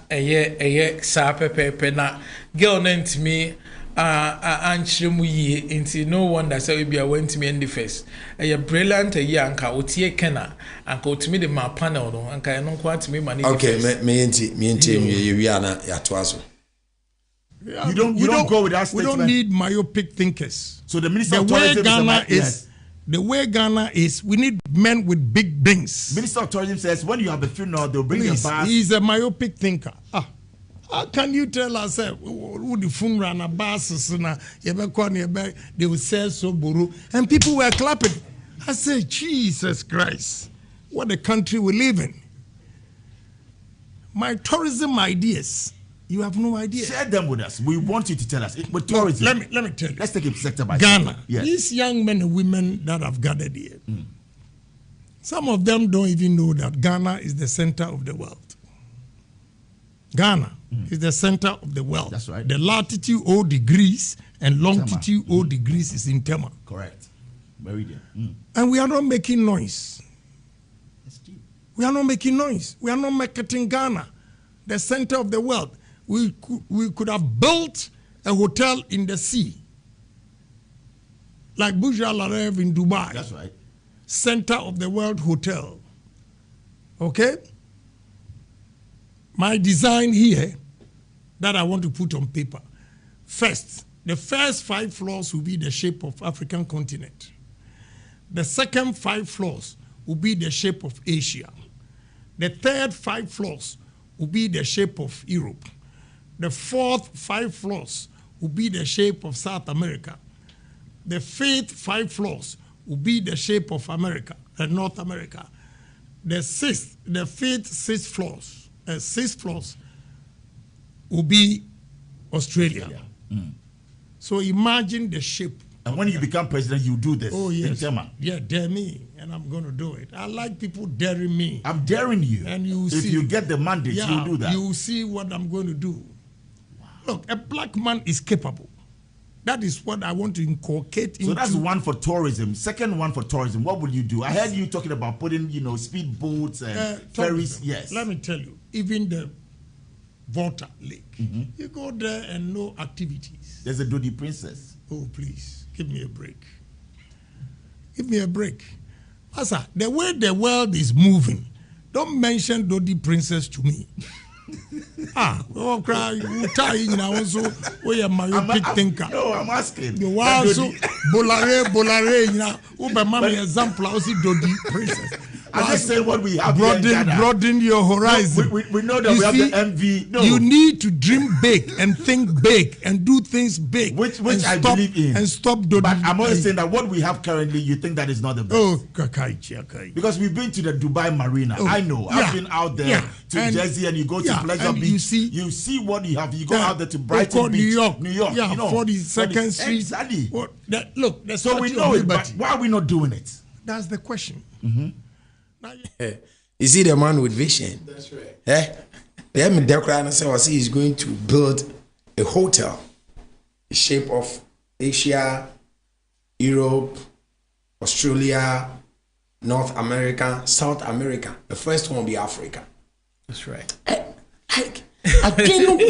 sa pepe na girl nent me anchiremu yi into no wonder say we went to me in the face. A brilliant anka otie kena anka otimi the ma panel no anka no kwat me money.
Okay, me we are na ya twaso.
You don't go with that statement.
We don't need myopic thinkers.
So the Minister of Tourism
the way Ghana is, we need men with big brains.
Minister of Tourism says when you have a funeral, they'll bring a bath.
He's a myopic thinker. How can you tell us who the funeral and a bass they will sell so buru and people were clapping? I said, Jesus Christ, what a country we live in. My tourism ideas. You have no idea.
Share them with us. We want you to tell us. With tourism.
Let me tell you.
Let's take it sector by
Ghana.
sector. Yes.
These young men and women that have gathered here, some of them don't even know that Ghana is the center of the world. Ghana is the center of the world.
That's right.
The latitude 0 degrees and longitude 0 degrees is in Tema.
Correct. Meridian.
And we are not making noise.
That's deep.
We are not making noise. We are not marketing Ghana, the center of the world. We could have built a hotel in the sea, like Burj Al Arab in Dubai.
That's right.
Center of the world hotel. Okay? My design here that I want to put on paper. First, the first 5 floors will be the shape of African continent. The second 5 floors will be the shape of Asia. The third 5 floors will be the shape of Europe. The fourth 5 floors will be the shape of South America. The fifth 5 floors will be the shape of America, North America. The fifth 6 floors, 6 floors will be Australia. So imagine the shape.
And when you become president, you do this.
Oh, yes.
In Tema.
Yeah, dare me, and I'm going to do it. I like people daring me.
I'm daring you.
And you
if
see,
you get the mandate, you'll do that.
You will see what I'm going to do. Wow. Look, a black man is capable. That is what I want to inculcate into.
So that's one for tourism. Second one for tourism. What will you do? I heard you talking about putting, speed boats and ferries. Yes.
Let me tell you, even the Volta Lake, you go there and no activities.
There's a Dodi Princess.
Oh, please, give me a break. Give me a break. Masa, the way the world is moving, don't mention Dodi Princess to me. Oh, cry, you tie in also. We are my big thinker.
No, I'm asking.
You also bolare, Uber mommy example, also Dodi Princess.
I just say what we have.
Broaden your horizon.
No, we know that we have the MV. No.
You need to dream big and think big and do things big.
Which I believe in.
And stop Dodi.
But I'm only saying that what we have currently, you think that is not the best.
Oh, Kakai.
Because we've been to the Dubai Marina. I know. I've been out there to Jersey, and you go to Pleasure Beach. You see what you have. You go out there to Brighton Beach, New York.
Yeah, 42nd Street.
Exactly.
Look,
so we know it, but why are we not doing it?
That's the question.
You see the man with vision.
That's right.
The he's going to build a hotel, the shape of Asia, Europe, Australia, North America, South America. The first one will be Africa.
That's right.
I can't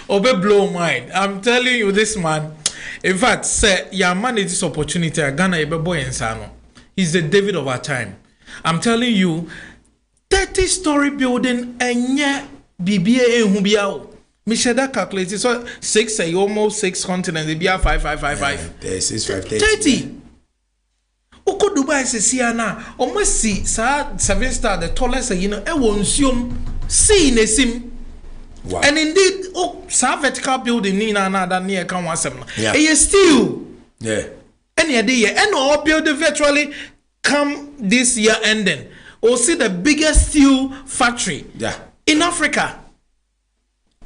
Obe blow mind. I'm telling you, this man. In fact, sir, your man is this opportunity. Ghana ebe boy insano. He's the David of our time. I'm telling you, 30-story building enye BBA hubiao. Misheda calculated so 6 almost 6 continents. They be 5.
There's 6,
30. Uko Dubai se siana. Almost see sa 7-star the tallest see nesim.
Wow.
And indeed, sa vertical building ni na near can one seven.
Yeah.
It is still.
Yeah.
Any idea? And all building virtually come this year ending. Or see the biggest steel factory.
Yeah.
In Africa.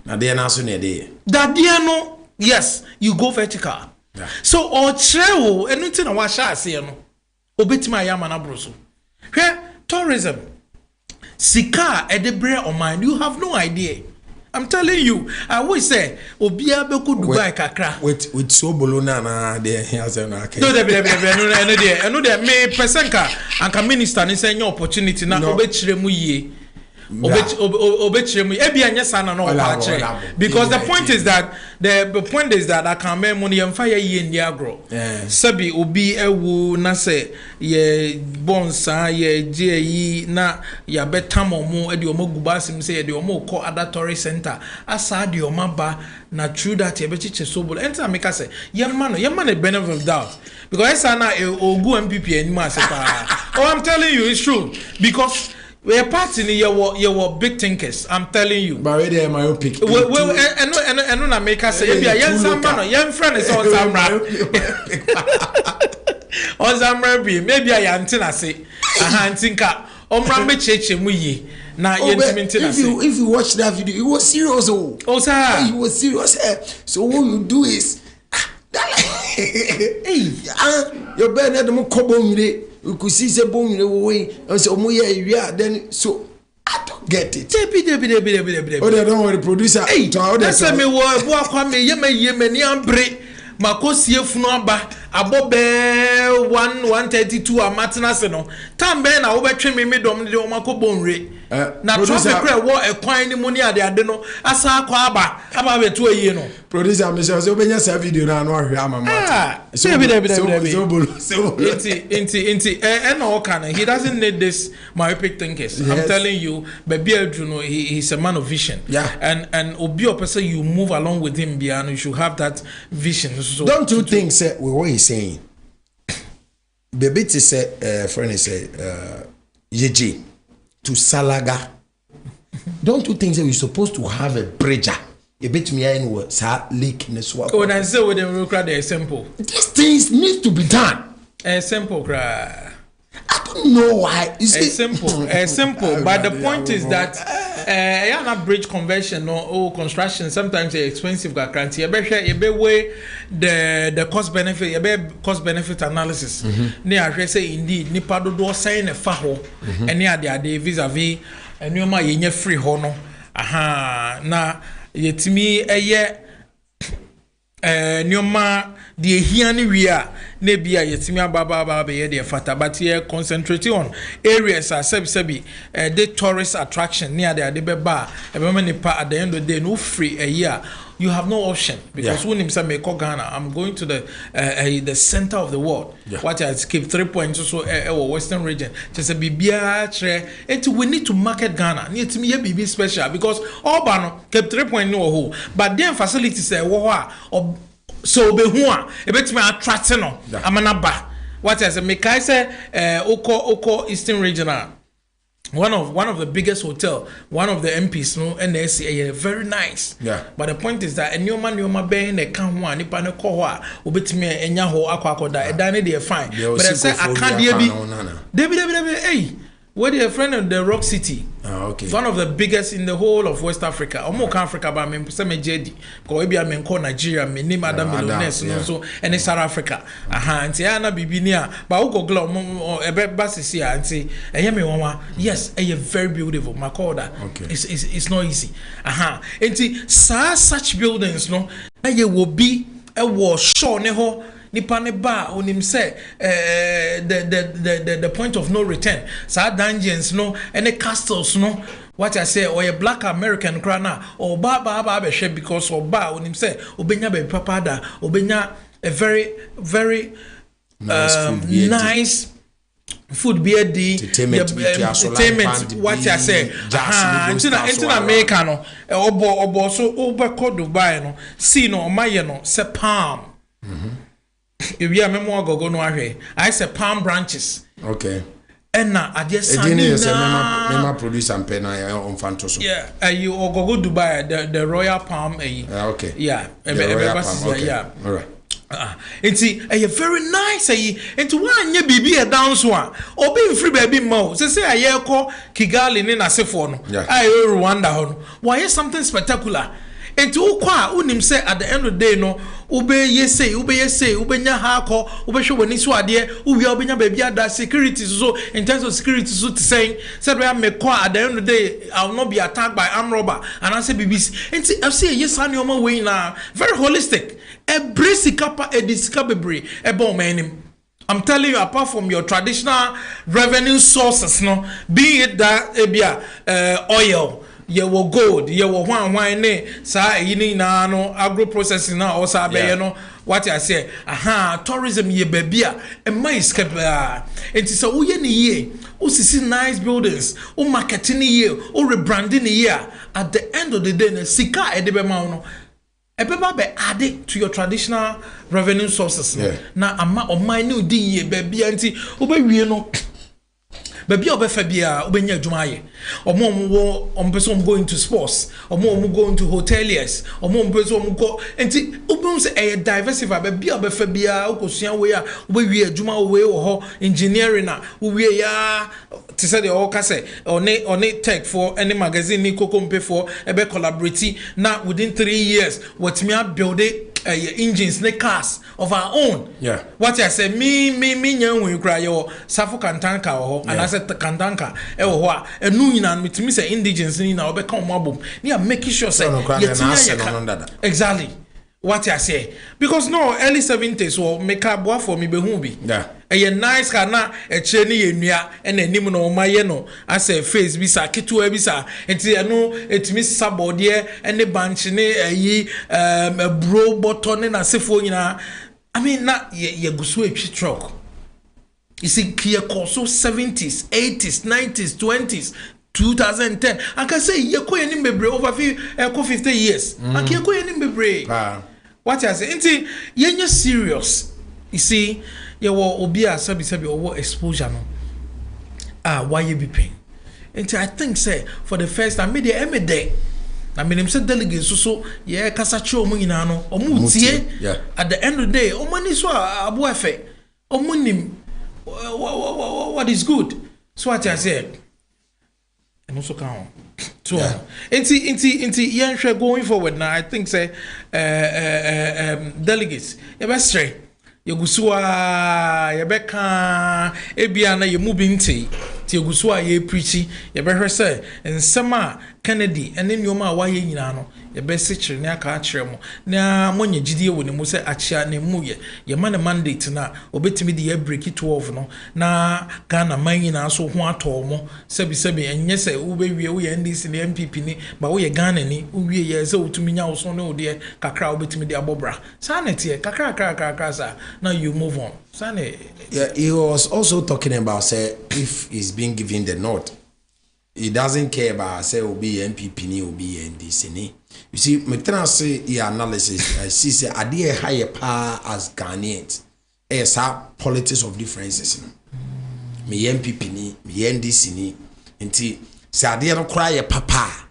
Now they are not soon there.
Dadiano, yes, you go vertical.
Yeah.
So or travel anything I wash say no. Obetima yamana broso. Here tourism. Sika edebre or mind, you have no idea. I'm telling you, I always say, Obia Beku Dubai Kakra.
With so bolona na there has an arcade.
No, I know that me Pesenka and minister is saying your opportunity now. Obechiremu ye. Obechiremu. Ebi sana no opache. Because the point is that I can make money and fire ye in the agro. Sabi obi ewu na se ye bonsa ye je na ya betamo mo edi omo gubasim se edi omo ko adatory center asa di omaba na true that ye bechiche sobol enter make say ye man a benefit of doubt because esa na ogu MPP anima asepa. Oh, I'm telling you it's true because we are part in your big thinkers. I'm telling you.
But where they my own pick.
Well, and na make us say, "Ebi a young man, young friend is on Zamra." On Zamra be maybe a yantina say, "Aha, tinka." Omra me cheche mu yi na yentintina say.
If you watch that video, it was serious.
Oh, sir,
it was serious. So what you do is, hey, your bed had them kobo mire. You could see the bone away and so then so get it.
Oh,
they don't worry, producer.
Hey, that's me ye ni ambre. Makosie funu aba abobe 132 amatina se no tambe na wo betwe me dom de o makobonre na traffic crash wo ekwan ni mu ni ade no asa akwa aba betu ayi no
producer me say obenya sa video na no ahwe amama
so inti no can he doesn't need this myopic thinkers. Yes. I'm telling you baby Adruno he's a man of vision.
Yeah.
And obi opesa you move along with him biano you should have that vision. So
don't you think say what he's saying baby to say friend is say yeji to Salaga. Don't you think that we're supposed to have a bridger? A bit me in sa lake in the swamp.
Oh, and so with them crowd they simple.
These things need to be done.
Simple cry.
I don't know why.
It's simple. Simple. But the point is that a bridge conversion or construction sometimes it's expensive. You be weigh the cost benefit. You be cost benefit analysis. Near say indeed, nipa do sign a faho, and near the vis-a-vis, and you ma yenye free hono. Aha na yetimi eye nyoma de hiani wia na bia yetimi ababa be ye de fata but here concentrating on areas are sebi the tourist attraction near the beba e be nipa at the end of the day no free a year you have no option because when him say me call Ghana I'm going to the center of the world. What I keep 3 points so western region just a bibia tre and we need to market Ghana need to me be special because all bano kept 3 point no ho but then facilities wo so be hu a e betime attract no amanaba what I say me kai say oko eastern regional one of the biggest hotel, one of the MPs no NSC very nice.
Yeah.
But the point is that nyoma be na kan ho anipa ne kɔ hɔ a obetime enya ho akwakoda edane dey fine. But I say akadie bi. Debi hey, where the friend of the Rock City.
Okay.
One of the biggest in the whole of West Africa. Omo kan Africa ba me say me JD. Ko we bia me call Nigeria me name Adam Millionaires no so and South Africa. Aha nti ya na bibi ni a ba wo gogla omo ebe basisi a nti enye me wonwa. Yes, very beautiful Makoda.
Okay.
It's not easy. Aha nti such buildings no eye wo bi e wo show ne ho nipa ne ba onim say the point of no return sa dungeons no and the castles no what I say or a black American crana or ba be share because or ba onim say obenya be papa da obenya a very nice food be the entertainment what I say into America no obo so obeko Dubai no see no maye no say palm. If you are memo gogo no ahwe I say palm branches.
Okay.
And now I just
mema produce and pen on fantoso.
Yeah, you go Dubai the royal palm
okay.
Yeah,
okay.
Yeah.
All right.
It's a very nice into one ye bibi a down swan or being free baby mo say I hear call Kigali in Asefo no I Rwanda ho why is something spectacular into ukwa unim say at the end of the day no ube yese ubenya ha ko ube show wani so ade uwe obenya baby ada security so in terms of security so to saying said we make at the end of the day I will not be attacked by armed robber and I say BBC into FC yes ani oma way na very holistic a brace kapa a discovery a bomb manim. I'm telling you, apart from your traditional revenue sources, no, be it that oil, ye will gold, ye will wine ne, sa yini na no agro processing na or sa be no what I say, tourism ye bebia and my skepia. It is a uye ni ye, usisi nice buildings, marketing ye, rebranding ye. At the end of the day, sika edebe mauno. Ebeba be added to your traditional revenue sources. Na ama o my new di ye baby anti obewie no baby obefa bia obenya adwuma ye omo person going to sports omo going to hoteliers omo person go anti obum say e diversify baby obefa bia okosua we a obewie adwuma we ho engineering na we ya to say the all kase on tech for any magazine ni kokompe for ebe collaborate na within 3 years what me build engines, ne cars of our own.
Yeah.
What I say, me, you cry your Safu Kantanka and I said Kantanka, and Nuinan with me say indigens in our become mobile. Near making sure say exactly. What I say because no early 70s will make up for me behumbi.
Yeah.
A nice kana a chenny enya and a nimuno mayeno as a face bisa kitu ebisa it miss sabodie and the bunch ye a bro button and a sifona. I mean not ye guswe truck. You see kia koso 70s, 80s, 90s, 20s. 2010 I can say ye ko any mebre over 50 years. I can ko any mebre. What I say inti ye serious. You see ye wo obi a sabi owo exposure no. Why you be paying? Inti I think say for the first time me dey day. I mean him say delegates so ye kasa che omo nyina no omo tie at the end of the day omo ni so abo efe omo nim what is good. So what I say and also count. So, inti yen going forward now. I think say delegates. You best say you gusua you beka ebia na you moving ti gusua ye preachy you be say nsema Kennedy ene nyoma wa ye nyina no you be say kire ne aka akire mo na monye gidie wo ne mo say achia na mu ye man mandate na obetimi de ye break 12 no na Ghana man nyina so ho ato mo sebi enye say wo be wie wo ye NDC ne MPP ni ba wo ye Ghana ni wo wie ye say otumi nya wo so no de kakra obetimi de abobra sa na tie kakra sa now you move on.
Yeah, he was also talking about say if he's being given the nod, he doesn't care about say will be MPP ni will be NDC ni. You see, me try say your analysis. I see say idea higher power as Ghanaians. It's our politics of differences. Me MPP ni, me NDC ni. Nti say idea no cry papa.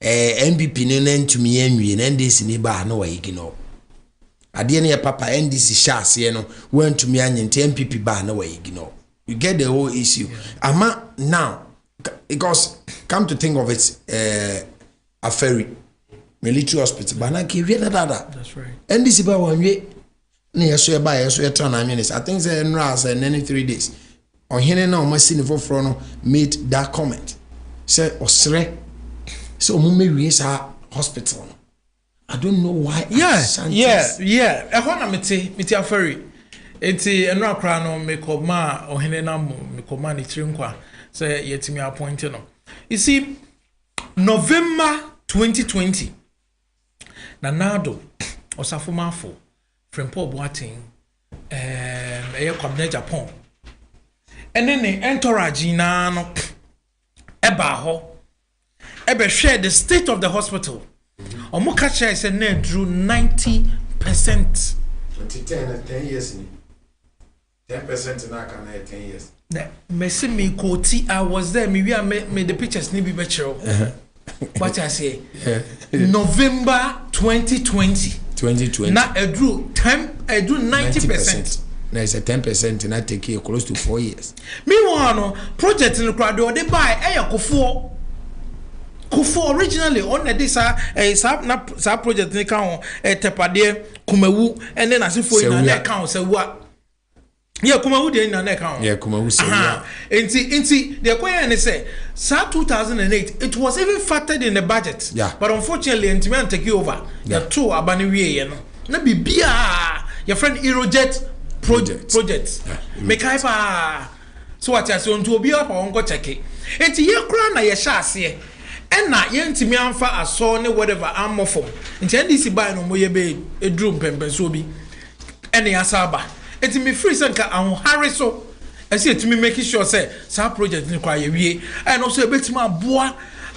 MPP ni nentu me enwi, NDC ni ba no wa ignore. Adie ne papa NDC shase no went to me anyente MPP ba na way ignore. You get the whole issue. Ama now because come to think of it a ferry military hospital ba na ke wie na dada.
That's right.
NDC ba wan wie na yeso e ba yeso e turn minutes. I think say no as 3 days. Ohene na o machine for no made that comment. Say osre so mo me wie sa hospital. I don't know why.
Yeah. I want to meet a ferry. It's a no crown me coma or Henenam, me command it trinkwa. Say, yet me appointed. You see, November 2020, Nanado or Safumafo from Paul Boating, Agyapong. And then the entourage no Ebaho Ebe share the state of the hospital. Omukacha is a net drew 90%.
10 years. 10% na can 10 years.
Messi me koti I was there. Me the pictures ni be better. What I say? November 2020. Na drew 90%.
Now it's a 10% and I take you close to 4 years.
Meanwhile, no project in the crowd they buy Kufo originally on this project they can tepade Kumawu and then as if for in an account say what yeah Kumawu dey in an account
yeah Kumawu say yeah
inti the question say 2008 it was even factored in the budget but unfortunately Intiman take over the two abani wie no na bibia your friend Erojet project make hyper so what I say on to obi up on go check it inti ye kra na ye sha ase and na yentimi amfa aso ne whatever am from nti NDC buy no moye be edrum pempenso bi ene asaba enti me free senka ahare so esi etimi make sure say sa project ni kwa ye wie and also ebetima aboa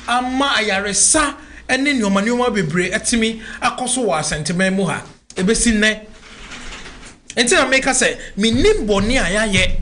ama ayaresa ene nyoma bebre etimi akoso wa sentiment mu ha ebesi ne enti na make say me nimboni ayaye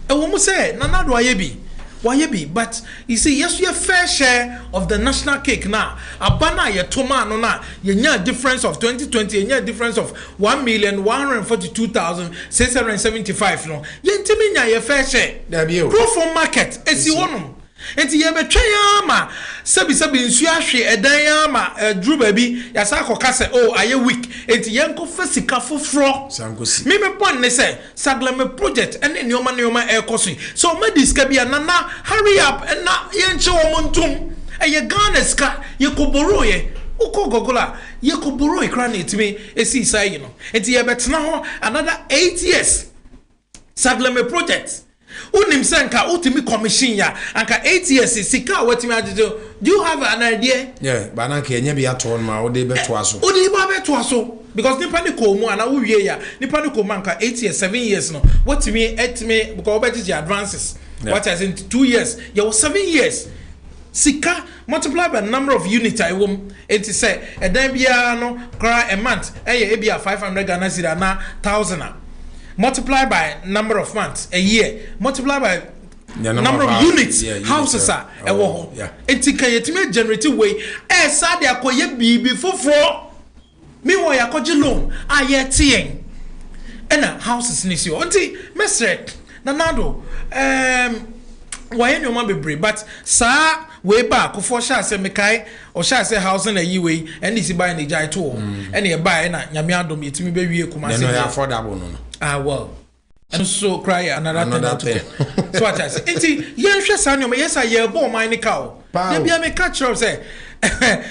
ewo mu say nanado ayebi why be but you see yes your fair share of the national cake now abana ye toma no na ye nya difference of 2020 ye nya difference of 1,142,675 no ye ntimi nya ye fair share
there be
pro from market esi wonum enti ye betwe ama sabi nsu ahwe edan ama dru baby ya sa akoka se oh aye week enti ye nko fasika foforo
sankosi
me pon ne se saglame project ene neoma ekoso so ma diska bia nana hurry up na ye nche wo montum eye Ghana ska ye koboro ye uko gogola ye koboro ikra na etimi esi sai no enti ye betena ho another 8 years saglame project unim senka utimi commission ya anka 8 years sika watimi ajejo. Do you have an idea?
Yeah, but anka enye bi aton ma ode beto aso
ode ba beto aso because nipa ni ko mu ana wo wie ya nipa ni ko manka 8 years 7 years no watimi etimi because obeti advances what as in 2 years you was 7 years sika multiply by number of units I wom enti say edan bia no kra a month eye bia 500 Ghana cedi na 1000 multiply by number of months a year multiply by number of units houses are enti kan yetime generate way sad akoye bibi foforo me wo yakoje loan ayetien ena houses ni si enti mesre nanado why no man be but sa way back for sha say mekai o sha say house na yi we and this buy na jai to and e buy na nyame adom yetimi be wie Kumasi
no affordable no
well and so cry another thing so what I say enti yen hwe sa nyoma yes ye bo man ni ka o na bia me catch up say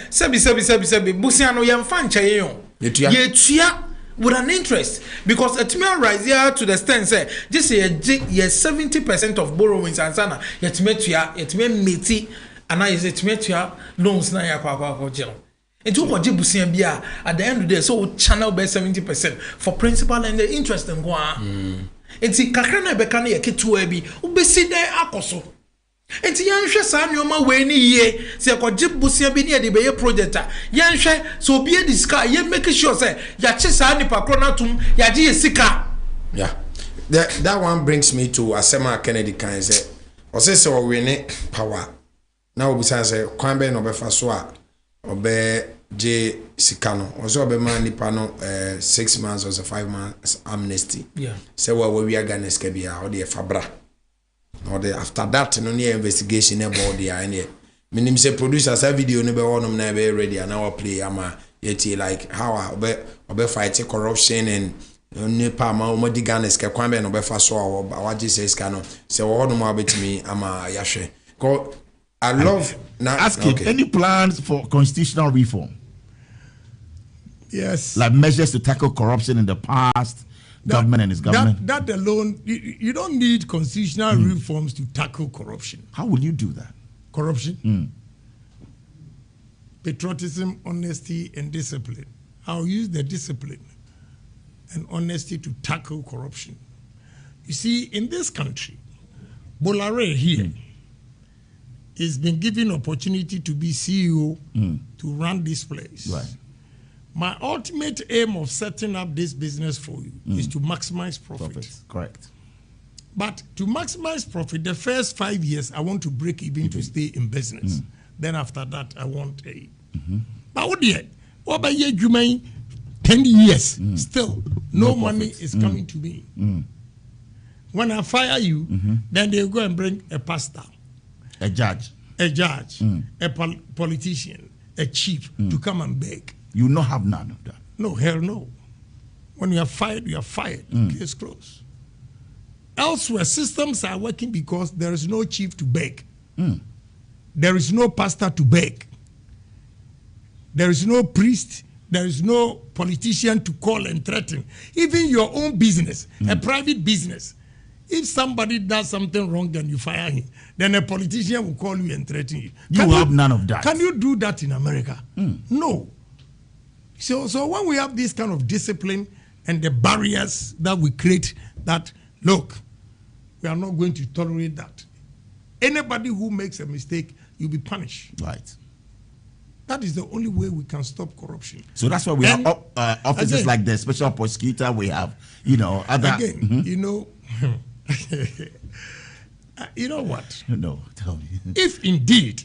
sebi busia no yen fa nche yen ye tua with an interest because a time rise here to the extent say this year 70% of borrowings and sana yet meti and I say to loans na ya kwa jelo into ko jibusia bia at the end of the day so channel by 70% for principal and the interest and go enti kakra na beka na yeketu abi ubesi den akoso enti yanhwe sa nyoma we ni ye se ko jibusia bi ne de be project a yanhwe so bi e diska ye make sure say ya che sa nipa kro na tum ya je sika.
Yeah, that one brings me to Asema Kennedy kan say o say so we ne power na obusa say kwan be no be fa so a obe je sika no o so be man nipa no 6 months or 5 months amnesty.
Yeah,
say we are Ghana ska bia o de fabra or the after that no near investigation about the ane minim say producers a video no be wonom na be ready and now play ama yeti like how obe fight corruption and ne pa ma o di Ghana ska kwan be no be fa so awaje say ska no say wonom abetimi ama yahwe ko I love now
asking any plans for constitutional reform.
Yes,
like measures to tackle corruption in the past. Government and its government.
That alone, you don't need constitutional reforms to tackle corruption.
How will you do that?
Corruption, patriotism, honesty, and discipline. I'll use the discipline and honesty to tackle corruption. You see, in this country, Bolare here has been given opportunity to be CEO to run this place.
Right.
My ultimate aim of setting up this business for you is to maximize profit.
Correct.
But to maximize profit, the first 5 years, I want to break even to stay in business. Then after that, I want a. But what about you, 10 years, still, no money is coming to me. When I fire you, then they go and bring a pastor,
a judge,
a politician, a chief to come and beg.
You will not have none of that.
No, hell no. When you are fired, you are fired. Case closed. Elsewhere, systems are working because there is no chief to beg. There is no pastor to beg. There is no priest. There is no politician to call and threaten. Even your own business, a private business, if somebody does something wrong and you fire him, then a politician will call you and threaten you.
You have none of that.
Can you do that in America? No. So when we have this kind of discipline and the barriers that we create, that look, we are not going to tolerate that. Anybody who makes a mistake, you'll be punished.
Right.
That is the only way we can stop corruption.
So that's why we have offices again, like the special prosecutor. We have, other.
Again, you know what?
No, tell me.
If indeed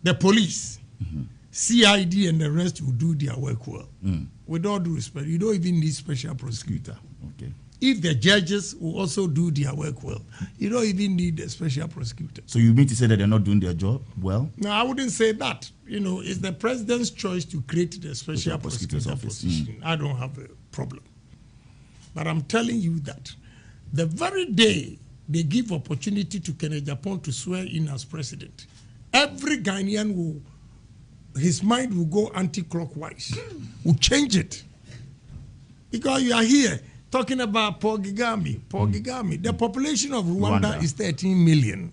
the police, CID and the rest will do their work well, with all due respect, you don't even need special prosecutor.
Okay.
if the judges will also do their work well, you don't even need a special prosecutor.
So you mean to say that they're not doing their job well?
No, I wouldn't say that. It's the president's choice to create the special prosecutor's position. I don't have a problem. But I'm telling you that the very day they give opportunity to Agyapong to swear in as president, every Ghanaian his mind will go anti-clockwise, will change it. Because you are here talking about Paul Kagame. The population of Rwanda is 13 million.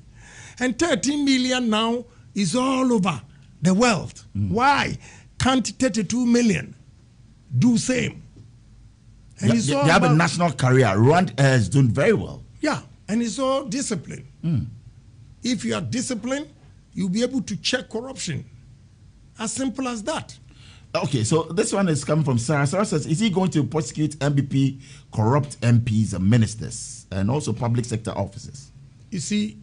And 13 million now is all over the world. Why can't 32 million do same? And
they have a national career. Rwanda is doing very well.
Yeah, and it's all discipline. If you are disciplined, you'll be able to check corruption. As simple as that.
Okay, so this one is coming from Sarah. Sarah says, is he going to prosecute MPP, corrupt MPs and ministers, and also public sector officers?
You see,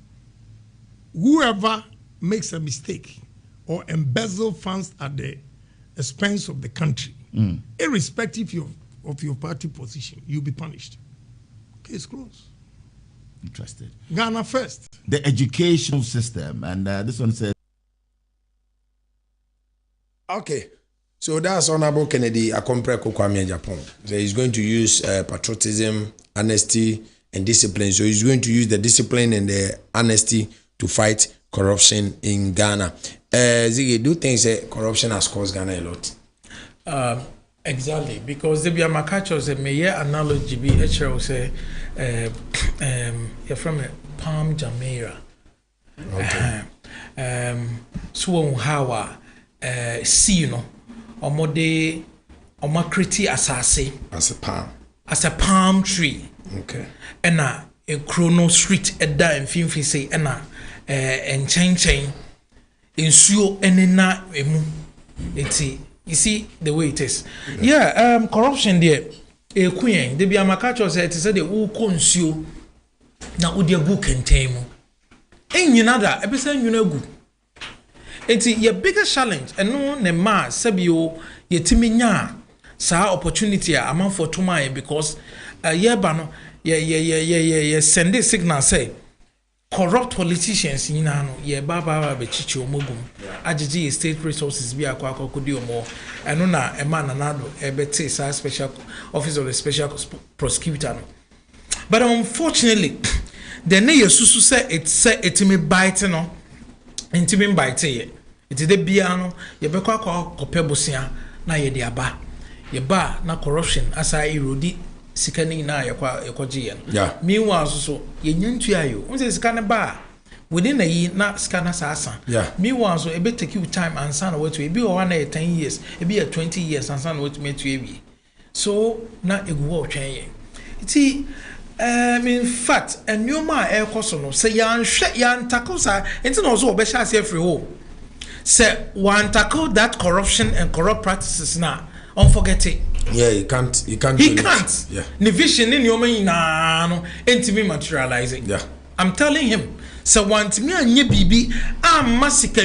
whoever makes a mistake or embezzle funds at the expense of the country, irrespective of your party position, you'll be punished. Case closed.
Interesting.
Ghana first.
The educational system, and this one says,
okay. So that's Honorable Kennedy Akompre Kwame Agyapong. So he's going to use patriotism, honesty, and discipline. So he's going to use the discipline and the honesty to fight corruption in Ghana. Ziggy, do you think that corruption has caused Ghana a lot?
Exactly, because the Biamakacho said, may analogy be a say, you're from a Palm Jumeirah.
Okay.
So how see omode omakriti asase as a palm tree.
Okay.
And a chrono street eda mfimfi say ena chain insuo enena emu eti. You see the way it is. Yeah, corruption there. Queen, the Biamakacho said it said the who consume na udia gu kentemu. Nada, ebisa nyuna gu. Enti your biggest challenge and no ne ma sabio ye timi nya sa opportunity a amount for tomorrow because ye ba no ye send a signal say corrupt politicians nyina no ye ba be chichi omogum agigi state resources bi akwa akokodi omo eno na e man nanado e bete sa special office of the special prosecutor no. But unfortunately the ne yesusu say it me bite no intimi bite ye it de bia no ye be kwa kopebosia na ye de aba ye ba na corruption asa erodi sikani na yakwaji yen.
Yeah.
Meanwhile so ye nyantu ayo unse sikane ba within a year na skana sasa.
Yeah.
Meanwhile so e be take you time and san what we be one 10 years e be 20 years and san what me to e. So na egwo otwen yen. Iti in fact and new ma e koso no say yan tackle sa enti no so obesha ase free ho. Say one tackle that corruption and corrupt practices na unforget it.
Yeah, he can't. He can't.
Yeah. The vision in your mind no enti materializing.
Yeah.
I'm telling him. So want me anye bibi massacre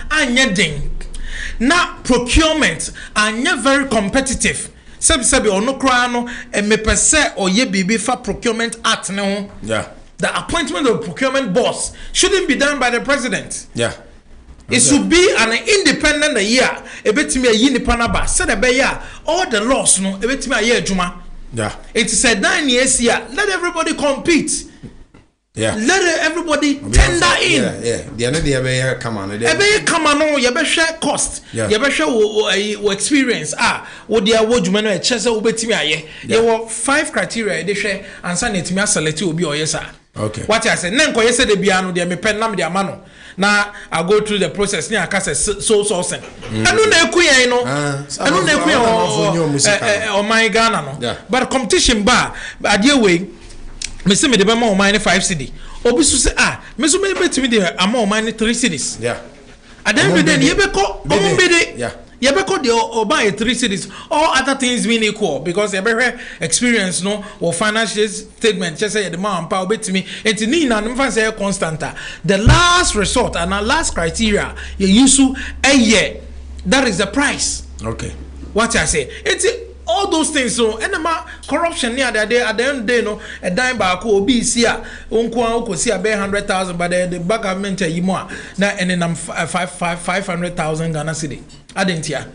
anye den. Na procurement anye very competitive. Sebi ono kra no me pese oye bibi fa procurement act ne ho.
Yeah.
The appointment of procurement boss shouldn't be done by the president.
Yeah.
It should be an independent year. Ebetimi ayi nipa na ba. Said ebeya all the laws no ebetimi ayi adwuma.
Yeah.
It said 9 years here. Let everybody compete.
Yeah.
Let everybody tender in.
Yeah. The end ebeya come on.
Ebeya come on no. You be share cost.
Yeah.
You be share wo experience. Wo dia wo dwuma no e chese obetimi aye. You have 5 criteria they share and say netimi select obi oyesa.
Okay.
What I say nenko yese de bia no de me pen nam de amano. Now I go through the process. Now I can say so sourcing. I don't know kuyen no. I don't know on my Ghana no.
Yeah.
But competition bar idea way. Me say me de be ma on my 5 cedi. Obi so say me so me bet me de am on my 3 cedis.
Yeah.
And then we then yebeko omonbede.
Yeah.
Yebeko de or buy 3 cedis. All other things being equal because yebeko experience no or financial statement just say the man power bet me enti ni na no fan say constanta. The last resort and our last criteria you use a year. That is the price.
Okay.
What I say it's all those things so enema corruption near the day at the end day no a dime back will be see unko see a 100,000 but the back government you more now and then 500,000 Ghana cedi I didn't hear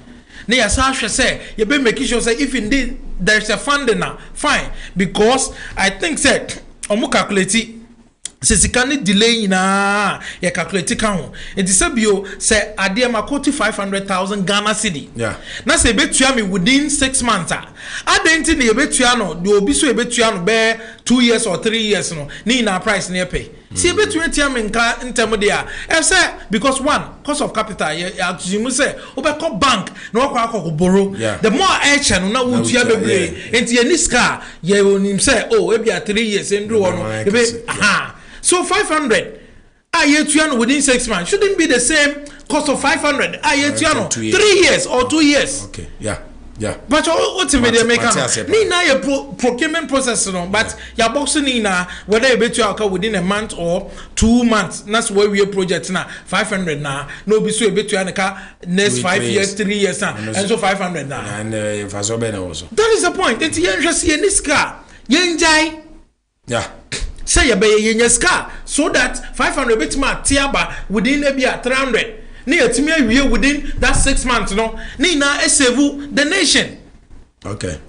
near Sasha say you be making sure say if indeed there's a funding now fine because I think said omu calculate Sisikani delay na ya calculate kan it is bio say ade makoti 500,000 Ghana cedi na say betua me within 6 months adenti na betua no de obi so betua no be 2 years or 3 years no ni na price na pay see betua tia me nka ntem de a say because one cost of capital ya assume say obekọ bank na wakọ borrow the more action no na wotua bebre enti any scar ye onim say oh e bia 3 years ndru no e be so 500 Ayetuano within 6 months shouldn't be the same cost of 500 Ayetuano 3 years or 2 years.
Okay, yeah.
But what's the media maker? Nina your procurement process no, but your boxing Nina whether you bet you within a month or 2 months. That's where we project now 500 now. No be so bet you next 5 years, 3 years now, and so 500 now.
And if I saw better also.
That is the point. It's interesting in this car. Yenjai.
Yeah.
Say you pay your car so that 500 bit ma tiaba within maybe 300. Ni etimi we within that 6 months no. Ni na save the nation.
Okay.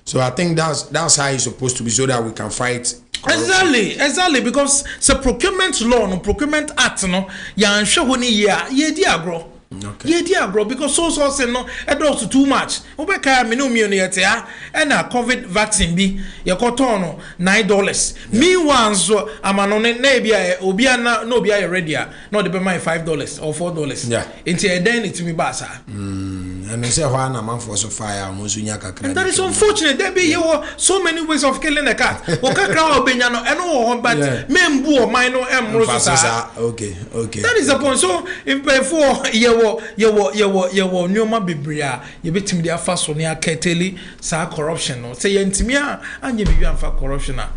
So I think that's how it's supposed to be so that we can fight
corruption. Exactly because the procurement law no procurement act no ya nhwe ho ni ye di agro.
Okay.
Yeah, dear bro, because so say no, it also too much. Obeka me no yet ya, and a COVID vaccine be your cotono $9. Meanwhile, so I'm an on nebia obiana no be ready, not the my $5 or $4.
Yeah,
into a then it's me basa.
And I say one a month for so fire,
and that is unfortunate. There be so many ways of killing a cat. Okakra obenyano, and all but membu or minor and
okay.
That is the point. So if before you nyoma bibria you betim dia fa so ne aketeli sa corruption no say yentimi anye bibi amfa corruption a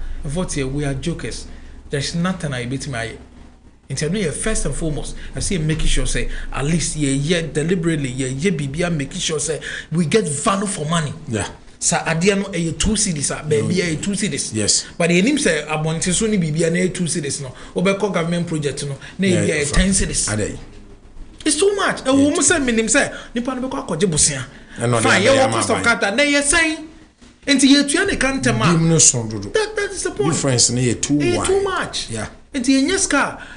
we are jokers. There's nothing I betim aye into first and foremost I say making sure say at least deliberately bibia making sure say we get value for money. Sa adia no 2 cedis baby 2 cedis.
Yes,
but enim say abonte so ni bibia na 2 cedis no obekọ government project no na 10 cedis. It's too much. A woman said, "Minim say, nipa no be kwa koje bosia." Fine, you cost of kata. Na you saying, enti ye tuane kanta ma. That is the point.
Difference na too
much.
Yeah.
Enti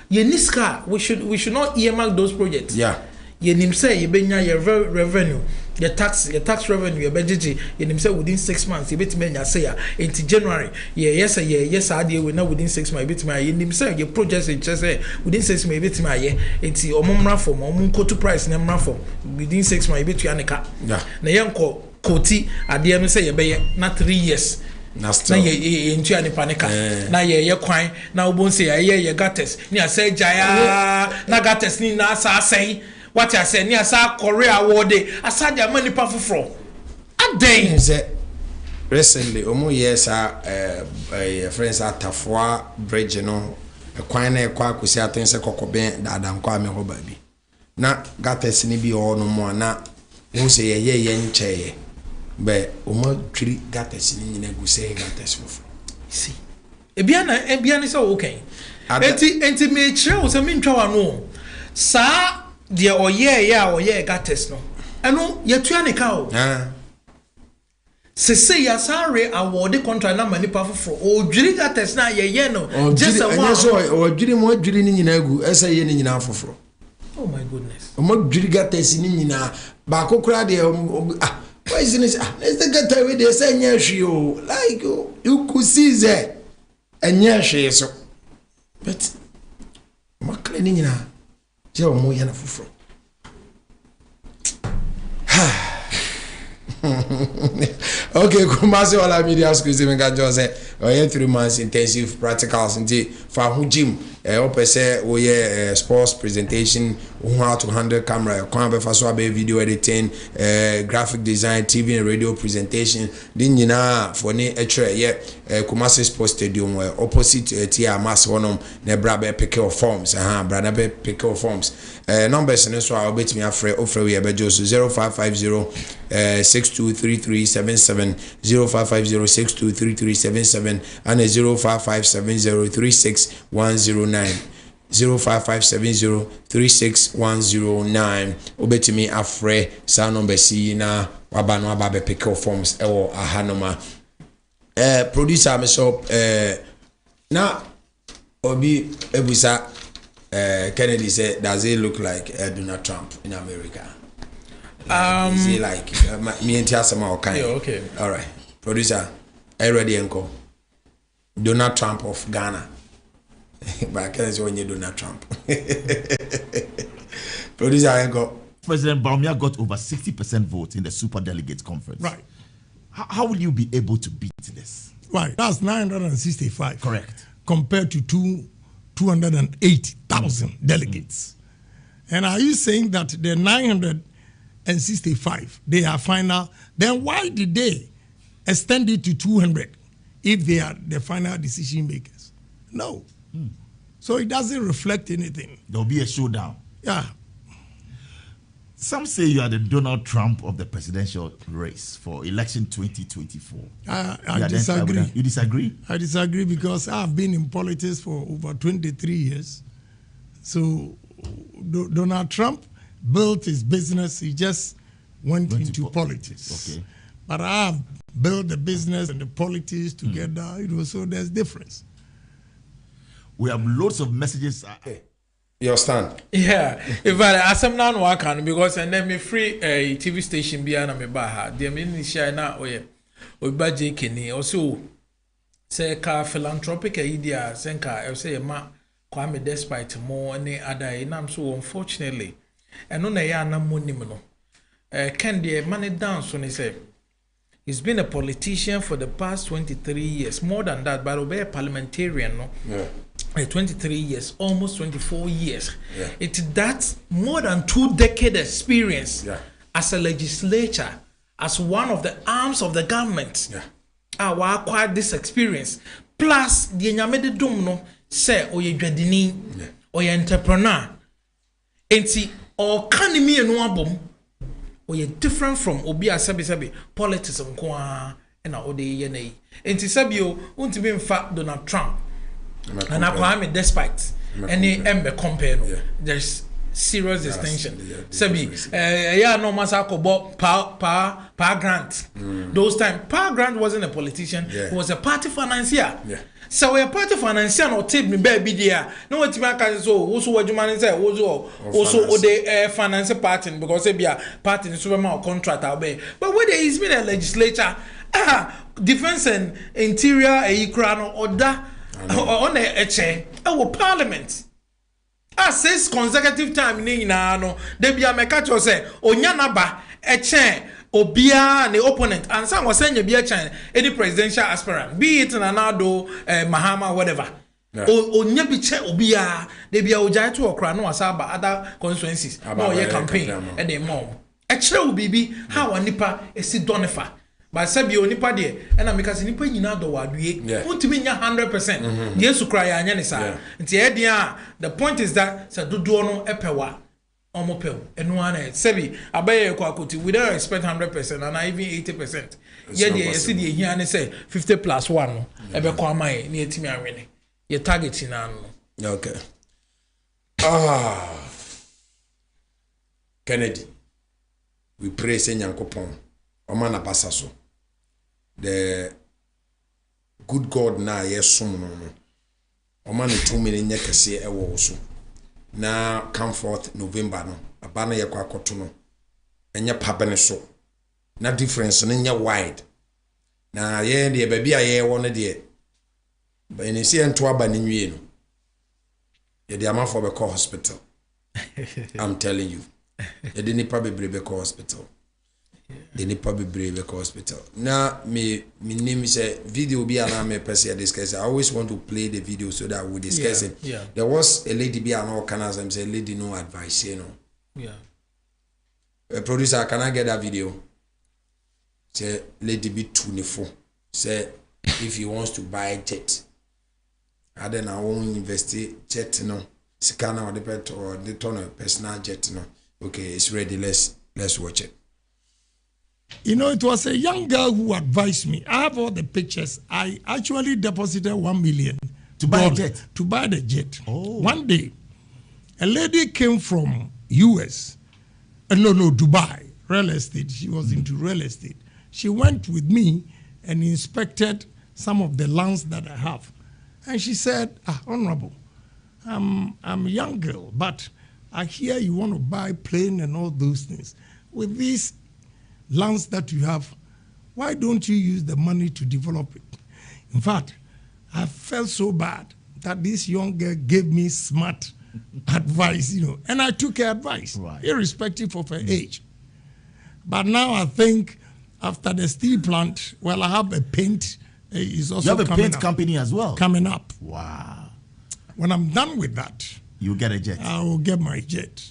ye niska, we should not earmark those projects.
Yeah.
Ye nim say ye benya ye revenue. Your tax revenue, your budget, you say within 6 months, you bet me say into January. Yes, I deal with now within 6 months, bit my you say your projects in just within 6 months, bit my it's your mum from go to price number for within 6 months, bit you anika.
Yeah.
Na yanko koti adie say ye not 3 years. Na ye into any panica. Na ye kwan na ubon say ye gates. Ni say jaya na gates ni na say. What I say near South Korea award aside their money powerful from a day
recently yes friends at Tafwa Bridge no a quine kwa kusi atense kokoben daadankwa me ho baby na gates ni bi o no mo na wo say ye nche be omo twiri gates ni nyina gu say gates fofo
see ebiana say okay enti me kire wo say me ntwa wa no sa de oye gates no eno yetua ne ka o se ya sare award contract na mani pa foforo o dwiri gates na ye no just a one
so o dwiri mo dwiri ni nyina gu esa ye ni nyina foforo.
Oh my goodness,
o mo dwiri gates ni nyina ba kokura de why is this is the gata we dey say nya hwe o like you could see ze enya hwe so but makle ni nyina je o mo ya na foforo. Okay, Kumasi all media schools even got just say 3 months intensive practicals into for gym. Opese sports presentation, how to handle camera, video editing, graphic design, TV and radio presentation. Then you know for Kumasi Sports Stadium opposite Tia Mass one Nebrabe pick of forms. Branabe pick of forms. Numbers and so I'll bet me offer we have 0550 623377 0550 623377 and 0557036109 0557036109 obetimi afre sa number si na waba no aba be pick up forms ewo ahanoma producer me shop na obi ebusa Kennedy said, does it look like Donald Trump in America? Is he like me and Tiasama okay?
Yeah, okay.
All right. Producer, are you ready, Uncle? Donald Trump of Ghana. But I can't say when you Donald Trump. Producer, Uncle.
President Barumia got over 60% votes in the Super Delegates Conference.
Right.
How will you be able to beat this?
Right. That's 965.
Correct.
Compared to 280,000 delegates. And are you saying that the 965, they are final? Then why did they extend it to 200 if they are the final decision makers? No. So it doesn't reflect anything.
There'll be a showdown.
Yeah.
Some say you are the Donald Trump of the presidential race for election 2024.
I disagree.
You disagree?
I disagree because I've been in politics for over 23 years. So Donald Trump built his business. He just went into politics.
Okay.
But I have built the business and the politics together. So there's difference.
We have loads of messages.
Your stand.
Yeah, if I am now working because and then me free a TV station behind me baha. The main issue na we budget kini also say ka philanthropic idea senka say ma kwame despite more any other nam so unfortunately and no na ya na monim no can the money down so ne say he's been a politician for the past 23 years, more than that, but obey a parliamentarian, no?
Yeah.
23 years, almost 24 years.
Yeah.
It's that more than 2 decade experience as a legislature, as one of the arms of the government.
Yeah.
I acquired this experience. Plus, the nyamede dum no say oye dwadini, oye entrepreneur. Enti or kanimi enu abom. Or you're different from obi asabi politics and na ode ye na yi enti sabio won't be in fact Donald Trump and Kwame despite any embe compare no there's serious distinction sabi yeah no masa ko pa grant those time pa grant wasn't a politician he was a party financier so we a party financier no take me baby there no what me aka so also wadwuma say also the finance party because be a party in superman contract away but where there is been a legislature defense and interior ikra no order on a chair parliament 6 consecutive time ni na no de bia meka cho say onya naba obia the opponent and some was saying be any presidential aspirant be it Nanado Mahama whatever onya bi che obia de bia ojai to okra no asaba other constituencies no ye campaign and the mom bibi how onipa esi donifa but sabi onipa de and ameka se nipa nyina do wadue untimi nya 100% yesu kra ya anya ne sa nti e dia the point is that sa dodo no epewa omopew enu ana sabi abaye kwa koti we don't expect 100% and even 80% ye de ye see de hia ne say 50+1 no ebe kwa amai ne etimi anwene ye target na no
okay Kennedy we pray say nyankopon o ma na pasa so the good God na yesom no o ma ne tumi ne nya kese e wo so na come forth November no abana ye kwa akoto no enya pabene so na difference no nya wide na ye de baby aye wo no de ba ni se ento aba ni nwie no ye de amafo be call hospital I'm telling you ye de nipa bebre be call hospital the nipa bebree be hospital. Now me name say video be an me person discuss. I always want to play the video so that we discuss it.
Yeah.
There was a lady be an organism say lady no advice, you know.
Yeah.
A producer, can I get that video? Say lady be 24. Say if he wants to buy a jet, I then I won't invest jet no. Scanner or the pet or the ton of personal jet no. Okay, it's ready. Let's watch it.
You know, it was a young girl who advised me. I have all the pictures. I actually deposited $1 million
to buy a jet.
To buy the jet.
Oh.
One day, a lady came from US. Dubai. Real estate. She was into real estate. She went with me and inspected some of the lands that I have. And she said, Honorable, I'm a young girl, but I hear you want to buy plane and all those things. With these lands that you have, why don't you use the money to develop it? In fact, I felt so bad that this young girl gave me smart advice, you know, and I took her advice, irrespective of her age. But now I think after the steel plant, well, I have a paint. Is also
you have a paint company as well?
Coming up.
Wow.
When I'm done with that,
you get a jet.
I will get my jet.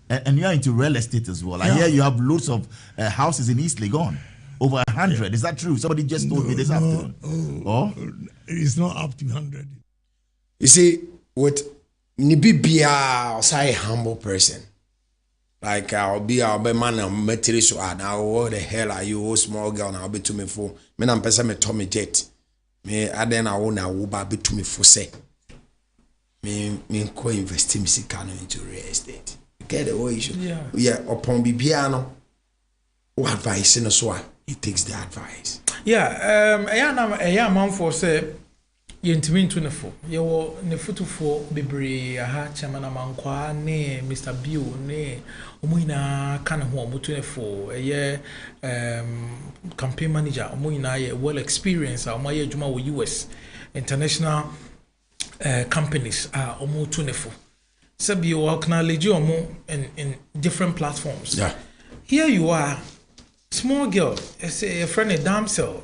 And you're into real estate as well. I hear you have loads of houses in East Legon. Over 100. Yeah. Is that true? Somebody just told me this afternoon.
It's not up to 100.
You see, with Nibibia, say humble person. Like I'll be man and material so now what the hell are you, small girl? Now I'll be to me for me. I'm person me Tommy jet. Me I then I want to be to me for say. Me co-invest in into real estate. Get the way issue. Yeah. Upon Bibiano, what advice in a swat? He takes the advice.
Yeah. Man for say. Yentimi 24 yewo ne futufo bebre aha chamana mankwa ne Mr. Bio ne omuina kana ho omutunefo campaign manager omuina ye well experience omaye adwuma wo US international companies omutunefo sabi you acknowledge omo in different platforms.
Yeah.
Here you are, small girl, a friend, a damsel,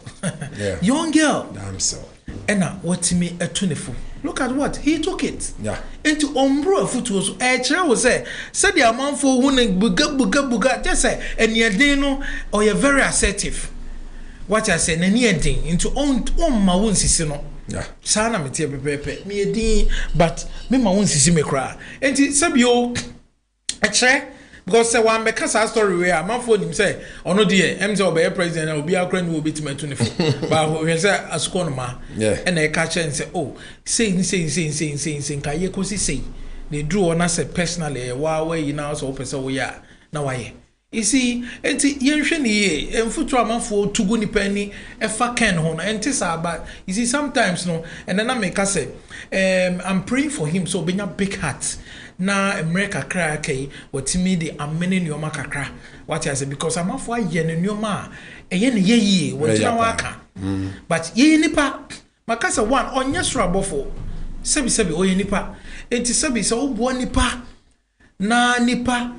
young girl,
damsel.
Ena watimi etunefo. Look at what he took it.
Yeah.
Into ombro foot was chere was say said the amount for who buga just say and ye no or you're very assertive. What I say nani ending into on ma won sisi no.
Yeah.
Sana me tie pepepe. Me edin but me ma won sisi me kra. Enti sabio chere because say one make a story where man for him say ono dey em say obey president na obi akra ni obi tima 24 but we say asukọ no ma and e ka chen say oh say ka ye kosi say they drew on us personally wa you now so person we ya na wa ye you see enti ye hwe ni ye emfutu amanfo tugu ni pani e fa ken ho no enti sa ba you see sometimes no and then I make us say I'm praying for him so benya big heart na America kra kai watimi di amene nyoma kakra what I say because amafo aye ne nyoma eye ne yeyi wotina waka but ye nipa makasa one onye srabofo sebi oye nipa enti sebi se obo nipa na nipa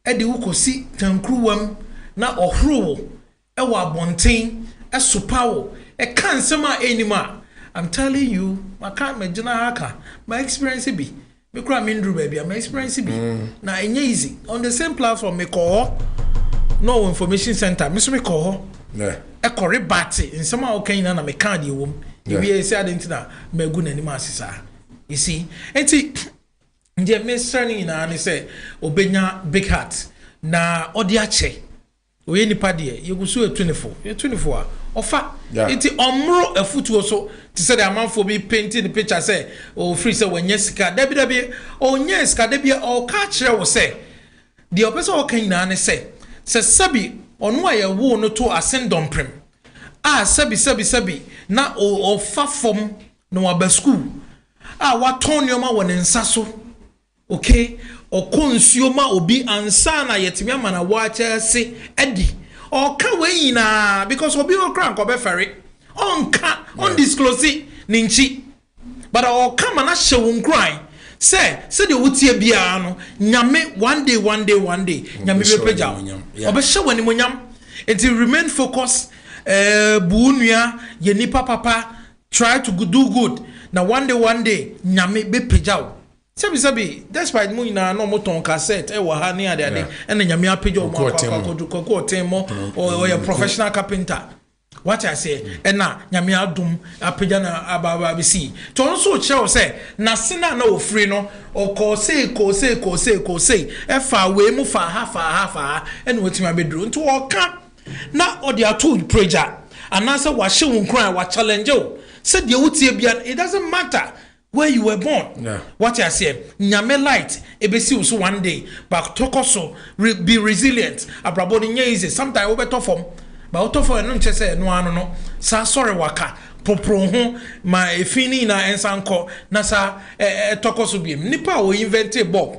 ede wukosi tankruwam na ohro e wa bonten e sopawo e kansema enima I'm telling you maka magina haka my experience be me kura mindru baby my experience be na enye easy on the same platform me call no information center me so me call e corre bati in some okay na me card ye wom e be say adentina magu nanim asisa you see enti ndie me sani na ne say obenya big heart na odi ache oye nipa de yegusu 24 ofa enti omro afutuo so ti say the amanfo bi painting the picture say o free say wanya sika dabi onya sika dabi o ka kire wo say the opese o kan na ne say sabi onu aye wo no to asendom prem sabi na o fa fom na wa ba school wa tonioma wo ne nsa so okay o konsuoma obi ansa na yetimi amana wa chese edi o ka we na because obi o kran ko be ferry on disclose ninchi but o ka mana hyewo nkran say de wotie bia no nyame one day nyame be pagya o be hye wani monyam It remain focused. Buunya ye nipa papa try to do good. Now one day nyame be pejao. Sabi despite mu na no moton cassette e wa ha ne ade ade and nyame apejo mo akwa or a professional carpenter. What I say and na nyame adum apeja na ababa be see. To also show say na sina na ofri no o ko say e fa we mu fa ha and wetima be dru nto o ka na odi ato preacher anasa wa hye won kran wa challenge o said the utie bia it doesn't matter where you were born. What I say nyame light ebesi so one day but tokoso be resilient abrabodi nya easy sometimes we better form but auto for no nche say no ano no sa sorry waka popro ho ma efini na ensanko na sa tokoso bi nipa o invent bob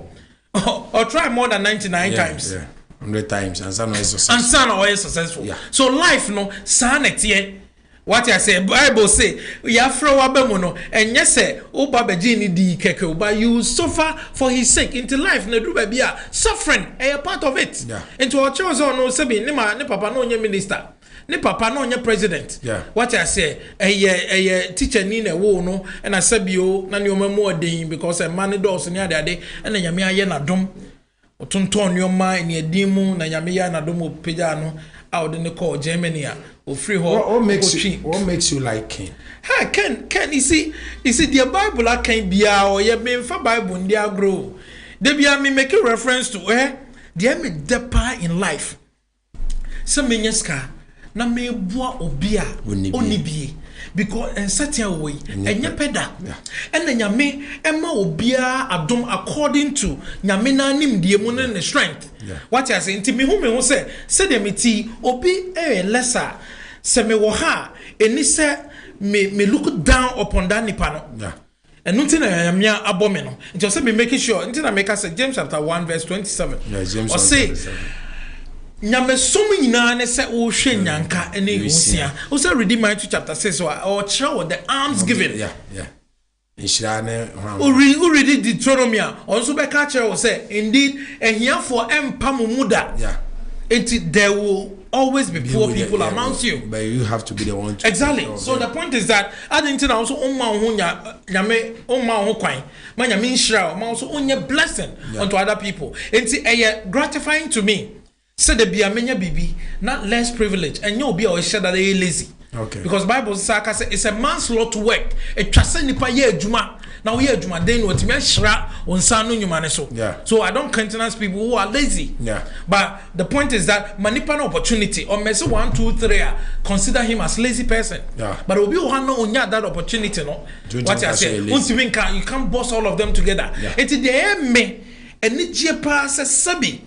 or try more than 99 times
100 times and some is successful.
So life no sanete what I say Bible say ya fra wa bemu no enye se oba beji ni di keke oba you suffer for his sake into life na do ba bia suffering a part of it into our chosen no se bi ni papa no onye minister ni papa no onye president what I say a teacher ni na wo no and asabio na ni omamu odin because a man doors ni ade and nyame aye na dom otonton nyoma ni edimu na nyame ya na dom opeja no out in the call Germany or free home.
What makes you like Ken?
Hey, Ken, you see the Bible I can be or you been for Bible in their grow. They be me making reference to they me deeper in life. Some minyaska na me boa obia onibie because in certain way enya peda and nyame ema obia adom according to nyame na nim die mu ne strength. What I say nti me hu say dem ti obi lesser se me wo ha eni se me look down upon that nipa no and nothing I am ya abome no nti say me making sure nti na make say James chapter 1 verse 27 or say nyame som nyina ne se wo hwe nyanka ene husia o say read Matthew chapter 6 or show the alms given read Deuteronomy also be catch or say indeed and here for empamumuda and there will always be poor people amongst you
but you have to be the one to
exactly so the point is that I didn't also nyame ho kwan ma nyame nshira ma also onye blessing unto other people and gratifying to me said the bia menya bibi not less privilege and you be always share that they lazy because Bible say it's a man's lot to work a twase nipa ye adwuma now we adwuma den what me shira onsa no nyuma ne so so I don't countenance people who are lazy but the point is that manipa no opportunity or me say 1 2 3 consider him as lazy person but obi who no onya that opportunity no what I say you can't boss all of them together it dey me eni je pa se sabi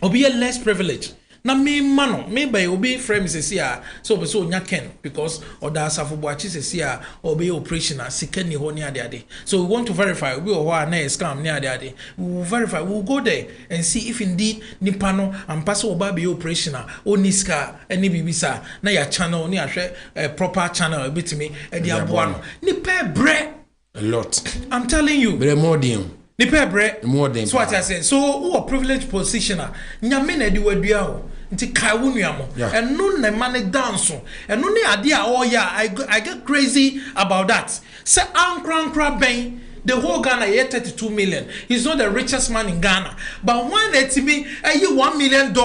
obi a less privilege na me mano me by obi frame se sia so be so nya ken because oda asafo boachi se sia obi operation sikani ho ni ade so we want to verify obi o ho na scam ni ade we will verify we will go there and see if indeed nipa no ampa so oba be operation oniska eni bibisa na ya channel ni ahwe proper channel bitimi e dia boa no nipa bre
a lot
I'm telling you
bre more than
nipa bre
more than
so what I say so who a privileged positioner nyame na di wadua ho nti kai wonuamo eno na man dance eno ne ade a oh yeah I get crazy about that say ankra ben the whole Ghana here 32 million he's not the richest man in Ghana but when it me $1 million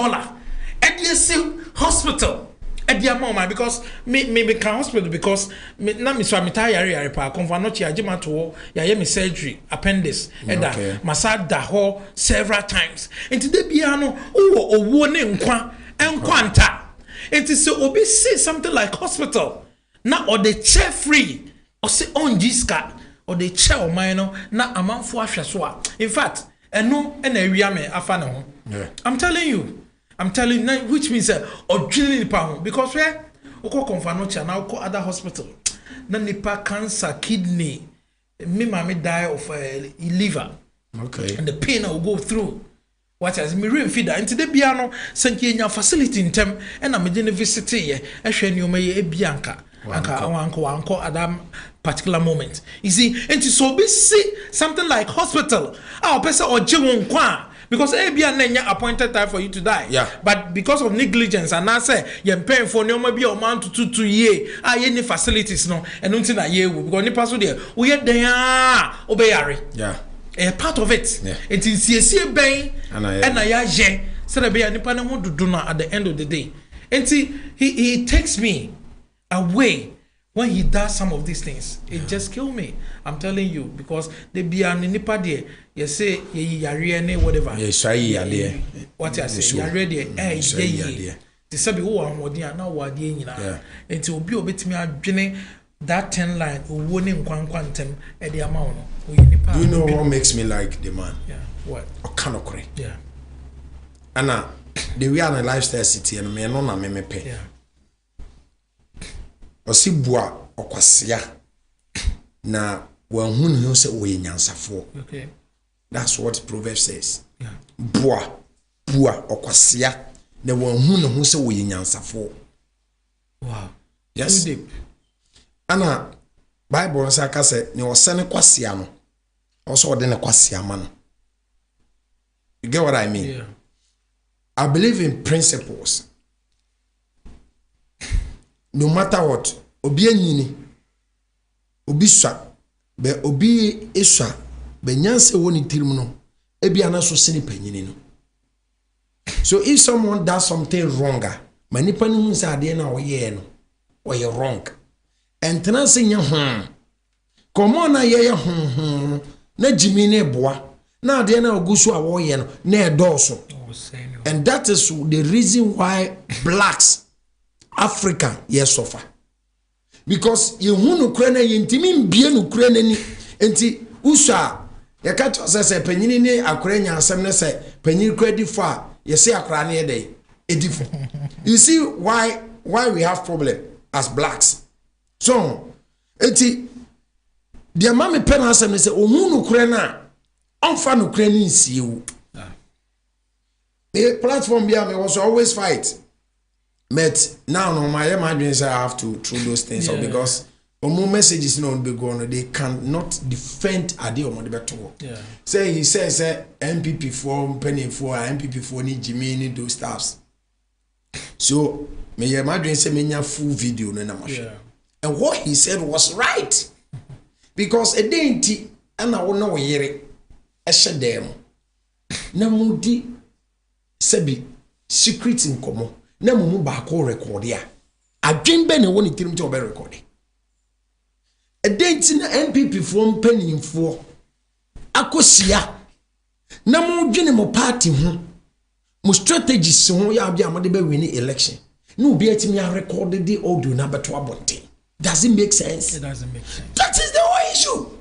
at the hospital at the moment because me can hospital because na me so me tire pa konfa no chi agema to ya me surgery appendix eda masada ho several times into the bia no owo ne nkwanta it is so obi say something like hospital na or the chair free or say on jiska or the chair o man no na amanfo ahwe so a in fact eno na awia me afa ne ho I'm telling you which means odwini nipa ho because where uko konfanocha na uko other hospital na nipa cancer kidney me die of liver and the pain will go through what as me feeder into the biano sanki nya facility intem and am dey visit ye ehwe ni o maye ebianka anko at that particular moment you see and so be see something like hospital person or jewon kwa because be an appointed time for you to die.
Yeah.
But because of negligence, and I say you're paying for no maybe a man to 2 years. Any facilities no, and until a year because ni pass there. We are there, obeyari.
Yeah.
A part of it.
Yeah.
It is CSC bay and I je. So the be any panel want to do now at the end of the day. And see, he takes me away. When he does some of these things, it just kill me. I'm telling you, because they be an nipa there. You say yari whatever.
Yes, I
what I say, yari there. The sabi who are more there now. What you know? Until be obit me adwene that 10 line. Who name quantum at the amount.
Do you know what makes me like the man?
Yeah. What?
Okanokore.
Yeah.
Anna, the way I'm a lifestyle city and me no na me pay.
Yeah.
Osibua okwasia na wanhunu no se oye nyansafo.
Okay.
That's what Proverbs says.
Yeah.
Bua okwasia na wanhunu no se oye nyansafo.
Wow.
Yes.
Too deep.
Ana Bible say aka say ne osene kwasia no. Also ode ne kwasia ma no. You get what I mean?
Yeah.
I believe in principles. No matter what, obi anyini, obi swa, be obi eswa, be nyanse woni tirim no, ebi anaso sene panyini no. So if someone does something wronger, manipa ni hu sa ade na oye no, oye wrong. Entena se nya komo na ye na jimi na boa, na ade na ogusu a wo ye no, na edoso. And that is the reason why blacks Africa yes suffer, because you hunu krena yintimi mbie no krena ni enti usha ya ka to say panyini ni akrenya asem ne say panyini kredi fa ye say akra na dey edifo. You see why we have problem as blacks. So enti the mama pen asem ne say ohunu krena onfa no krena nsiu. The platform bia me was always fight. But now no my dreams I have to through those things because more messages no be going they cannot defend ade omo de beto. Yeah. Say he says MPP for penny for MPP for ni Jimmy ni those staffs. So me my dream say me nya full video no na mahwe. And what he said was right. Because a day nti ana wo na wo yere e hyedem. Na mudi sebi secret in komo. Na mumu ba ko record ya adwen be ne woni tirim ti obe record e denti na MPP fo mpanimfo akosia na mu dwene mo party ho mo strategies ho ya bia mo de be win election na obi atimi a record the audio na beto abonte. Does it make sense?
It doesn't make sense.
That is the whole issue.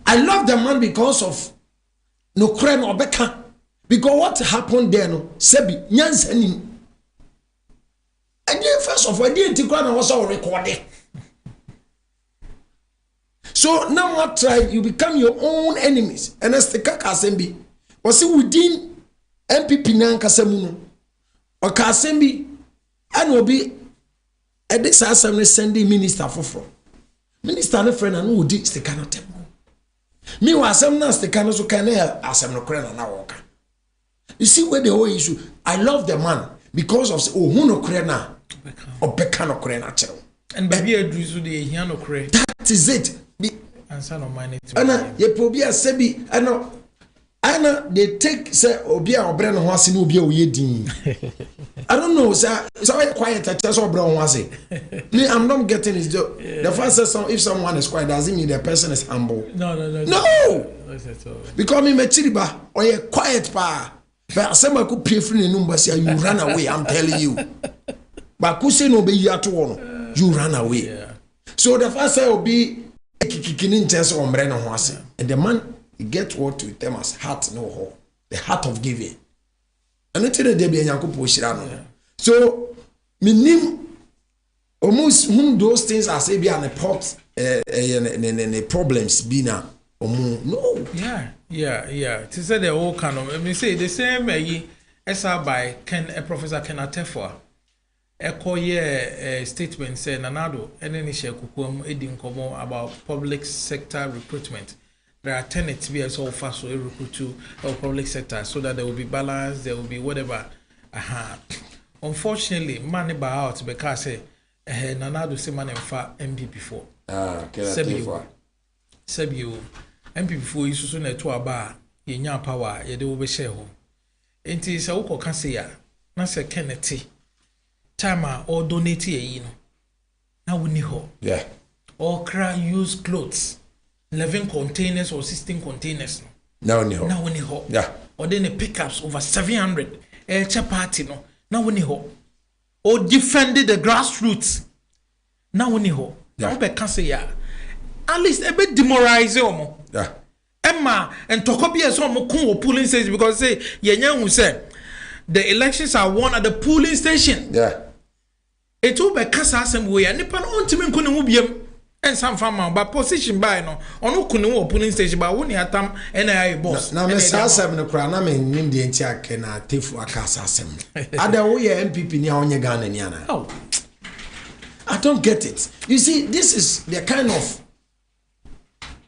I love the man because of no crane or beka. Because what happened there no sebi nyansani and then first of all didn't was all recorded. So now what try you become your own enemies and as the kaka assembly was within MPP nan kasamu no or kasembi and will be at this assembly sending minister for minister no friend and who did the cannot tell me was some nas the cannot so can assembly crane na walk. You see where the whole issue. I love the man because of no krena or beka no krena chero.
And baby adruzu de hia no kre.
That is it.
Answer no money.
Ana ye probia sebi ana they take say obi a obre no ho ase na obi a oyedin. I don't know sir so quiet at so obre ho ase. Me I'm not getting it. The first if someone is quiet doesn't mean the person is humble. No. Because me mechiriba or ye quiet pa. But some could pay for the numbers, you run away, I'm telling you. But Kusin will be here to one, you run away. Yeah. So the first will be a kicking test on Brennan House. And the man get what to them as heart no hole, the heart of giving. And until the day Shirano. So, minim almost whom those things are say be an pot problems be now. No.
Yeah. To say the whole kind of, I mean, say the same SR by Professor Ken Atefwa. Statement say Nanado, and then he share kukum edin komo about public sector recruitment. there are tenants be as all fast so recruit to our public sector so that there will be balance, there will be whatever. Unfortunately, money by out because say Nanado say money for MP before. Sebi MP before you so na to aba ye nya power ye de wo be share ho. Enti se wo ko say ya na se Kennedy time or donate ye no. Na woni ho.
Yeah.
Or cry use clothes. 11 containers or 16 containers.
Now ni ho.
Now woni ho.
Yeah.
Or then the pickups over 700. Party no. Now woni ho. Or defended the grassroots. Now woni ho.
Yeah.
Obe can say ya. At least a bit demoralize omo.
Yeah.
Emma and Tokobi as omo kun polling station because say yenya who say the elections are won at the polling station.
Yeah.
It will be kasa asem we and nipa no ntimi nkunu mu biem and some farmer but position by no ono kunu wo polling station ba woni atam NIA boss
na me sa asem no kra na me nim de nti ake na tefu akasa asem ada wo ye MPP ni a onye Ghana ni ana.
Oh,
I don't get it. You see, this is the kind of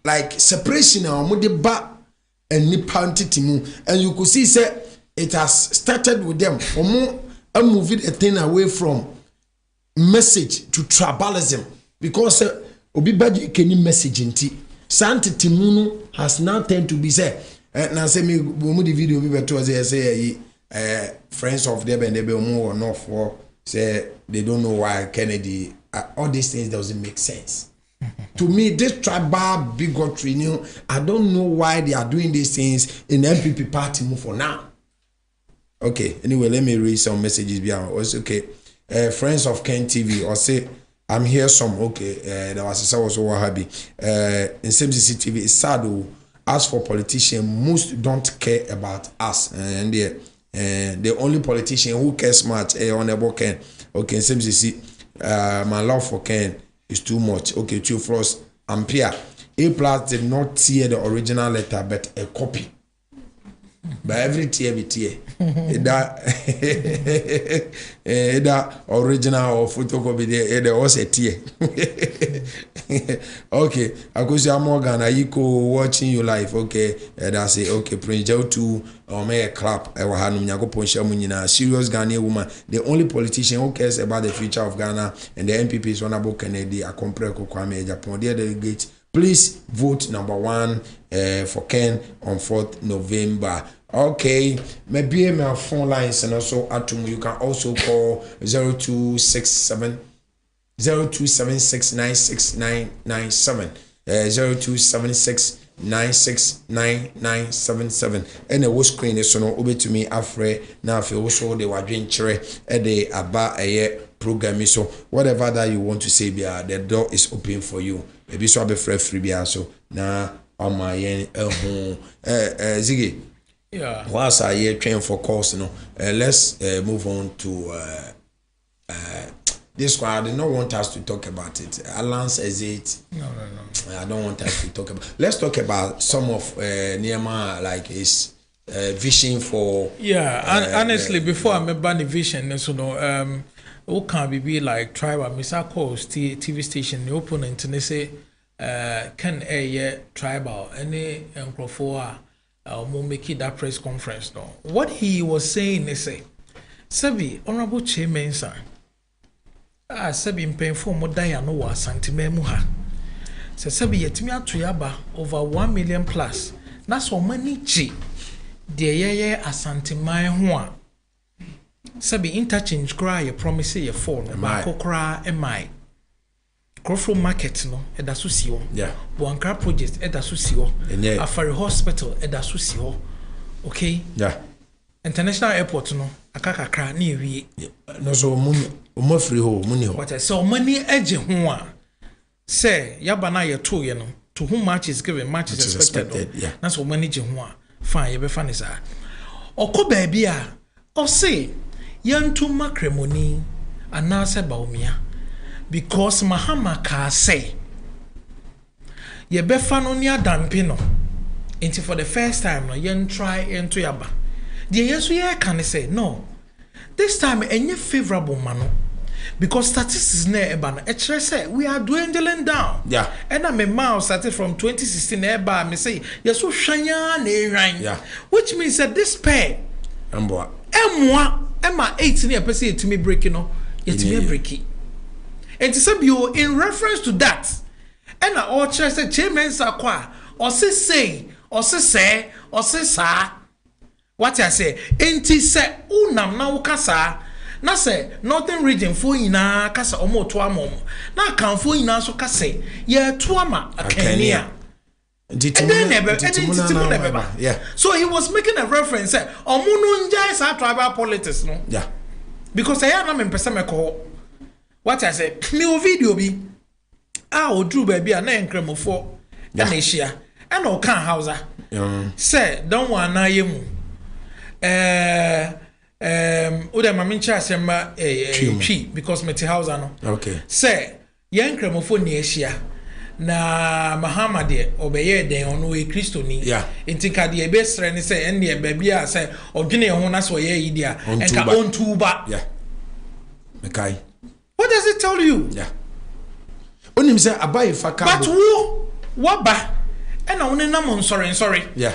like separation of the ba and nipa ntitimu, and you could see say it has started with them and moving a thing away from message to tribalism because obi baji keni message nti santitimu has now turned to be say na say me the video be beto say friends of them and they be more or for say they don't know why Kennedy all these things doesn't make sense. To me, this tribal bigotry, I don't know why they are doing these things in the MPP party move for now. Okay, anyway, let me read some messages behind. Okay, friends of Ken TV, or say, I'm here some, okay, there was a also happy. In CMCC TV, it's sad, as for politicians, most don't care about us. And the only politician who cares much, Honorable Ken. Okay, in CMCC, my love for Ken is too much. Okay, 2 floors. Ampere. A+ did not tear the original letter, but a copy. By every tear, that original or photocopy there was a tear. Okay, I could say Morgan, I watching you live. Okay, that's it. Okay, Prince Joe to make a clap. I will have serious Ghanaian woman, the only politician who cares about the future of Ghana, and the MPP is Honorable Kennedy. I compare Kwame Agyapong. Dear delegates, please vote number 1 for Ken on 4th November. Okay, maybe my phone lines and also Atum. You can also call 0276 96997 0276 96997 and the screen is so no over to me afre now if you also they were doing chere the aba a program so whatever that you want to say bia the door is open for you maybe so be free bia so na on my Ziggy.
yeah,
Whilst I hear train for course, let's move on to this one. I do not want us to talk about it. Alan says it.
no.
I don't want us to talk about. Let's talk about some of Nehemiah, like his vision for.
Yeah, honestly, before I remember the vision, so no, who can be like tribal Mr. Coast TV station, the opponent, and they say, can a tribal any for make it that press conference no. What he was saying is say, Sabi, Honorable Chairman, sir. Sabi painful more die no was Santimemuha. Sabi yetimi atuyaba over 1 million plus. That's what money chi. De asantimai hua. Sabi interchange cry a promise ye phone. Bako cry emai. Crofro market no edasosio.
Yeah.
Wankra project edasosio. Afari hospital edasosio. Okay?
Yeah.
International airport no akakakra na ewie.
No so mo free ho money ho.
What I saw money edge ho a. Say yaba na ye to ye no. To whom much is given, much is expected.
Yeah.
That's what money je ho a. Fine, ye be fan is a. Oko baabi a. O say yantu makremoni anase baumia. Because Mahama ka say ye be fan on ya dampino. Until for the first time no yen try into yaba. The yesu ye can say no. This time any favorable mano. because statistics na eba na say we are dwindling down.
Yeah.
And my mouth started from 2016 eba me say yes so hwanya na ehwan.
Yeah.
Which means that this pair
Emwa.
Emma 18 year person to me breaking no yet me breaking. And to say you in reference to that and I all church say chairman sakwa or say sa what I say enti say unam na ukasa na say northern region fo ina kasa omo to amom na kan fo ina so kasa ye to ama akania.
Yeah.
So he was making a reference say omo njai sa tribal politics no.
Yeah.
Because I am in person call what I say me o video bi o drew baby na enkremofo na ehia and o kan hausa say don't want na yemu uda mami cha sema twi because me te hausa no
okay
say yen enkremofo na ehia na Muhammad obeye den ono e Kristo ni intika de be sre ni say en de baby a say odwene ho na so ye yi dia enka ontuba
mekai.
What does it tell you?
Yeah. Onim say abaye faka.
But who waba and I only nam sorry.
Yeah.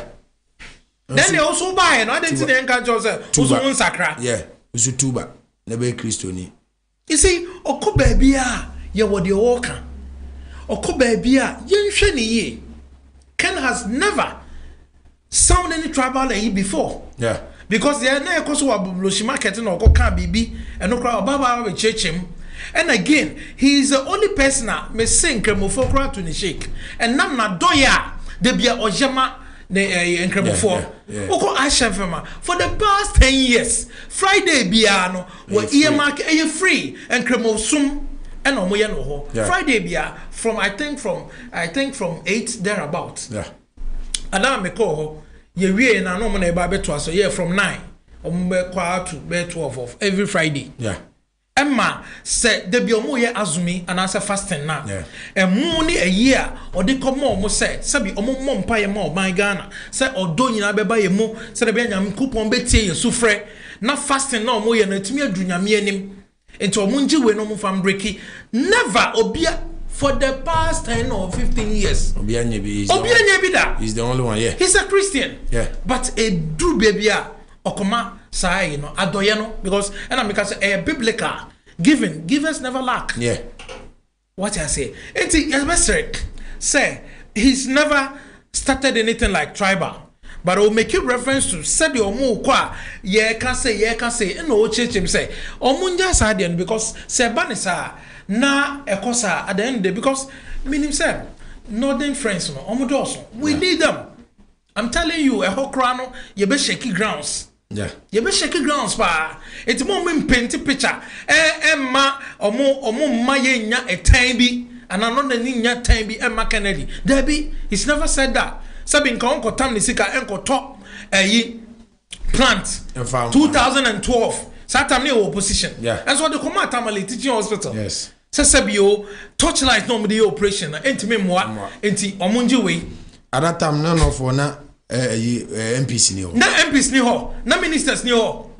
Then they also buy no I didn't see the enka say uso unsakra.
Yeah. Uso tuba na be Kristo ni.
You see okọ baby a ye wo de woka. Okọ baby a ye nhwe ni ye. Ken has never sound any tribal like before.
Yeah.
Because they are na ekoso wa bubloshi market na okọ kan bibi eno kra obaba we chechem. And again, he is the only person that may sing Kremofo to the shake. And nam na doya de bia ojema ne Kremofo. Oko ashafema for the past 10 years. Friday bia no we earmark a free and Kremosum and omoye no ho. Friday bia from I think from 8 thereabout.
Yeah.
Adam me call ho ye wie na no mo na eba beto aso ye from 9 ombe kwa to be 12 of every Friday.
Yeah.
Emma said the biomo ye azumi and answer fasting now. And money a year or the come more say sabi omo mpa ye ma oban Ghana say odo nyina beba ye mu say the nyam coupon betie ye sufre na fasting na omo ye na tumi adu nyame anim enti omo nji we no mo fam breaki never obia for the past 10 or 15 years.
Obia nyebi
da.
He's the only one, yeah.
He's a Christian.
Yeah.
But a do baby okoma say you know adoye no because and I make say a biblical givers never lack.
Yeah.
What I say it's say he's never started anything like tribal but I will make you reference to said your mu kwa ye can say no church him say omunja sadian because say banisa na ekosa at the end of the day because meaning say northern friends no omudoso we need them. I'm telling you a whole crown you be shaky grounds.
Yeah.
You be shaky grounds pa. It's more mean painting picture. Emma omo ma ye nya a time bi and another nya time bi Emma Kennedy. Debbie, he's never said that. Sabin ka onko tam ni sika enko top plant 2012. Satam ni opposition.
Yeah.
And so the command tamale teaching hospital.
Yes.
Sesebio touchlight no the operation enti me moa enti omunji we.
At that time none of na MPs ni ho.
Na MPs ni ho, na ministers ni ho.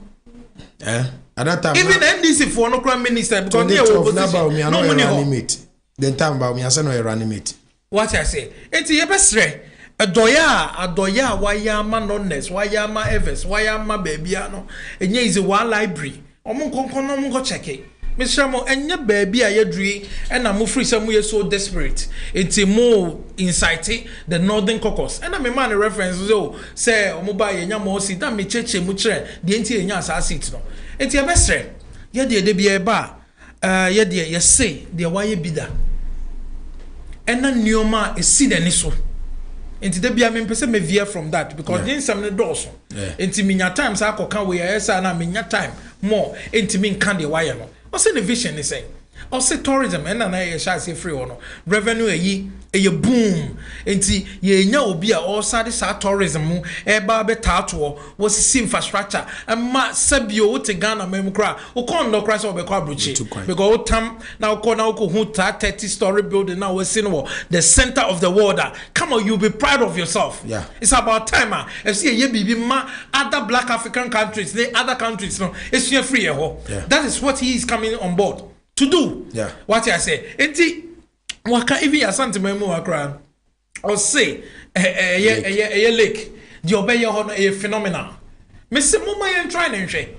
At that time
even NDC for no crime minister because they were opposition.
No money animate. Then time about me I say no animate.
What I say? Enti ye besre adoya wayama nonnes wayama evers wayama baby no enye is one library. Omo konkon no go check it. Mr. Mo enya baby a yedri and I'm free some we so desperate. It's more inciting the northern caucus. And I'm a man reference so say omoba yenya mo si da me cheche mu kire de enti yenya asa seat no. Enti e besre ye de bia ba ye de ye say de waye bida. Ena nioma e si de ni so. Enti de bia me pese me veer from that because then some ne doso. Enti minya time sa akoka we yesa na minya time more enti me nkan de waye no. What's the vision is saying? Also tourism and I shall say free or no revenue a boom enti ye nya obi a all side tourism eba betato was see infrastructure and ma sabio te Ghana memkra o kon no kra so be kwa bruchi because tam now ko na ko hu 30-story building now we see no the center of the world. Come on, you'll be proud of yourself.
Yeah,
it's about time if see ye bibi ma other black African countries, the other countries no it's free ho. That is what he is coming on board. to do.
Yeah.
What I say. Enti waka even asante memu wakra. Or say a lake. The obey a phenomenal. Mr. Muma and trying and say.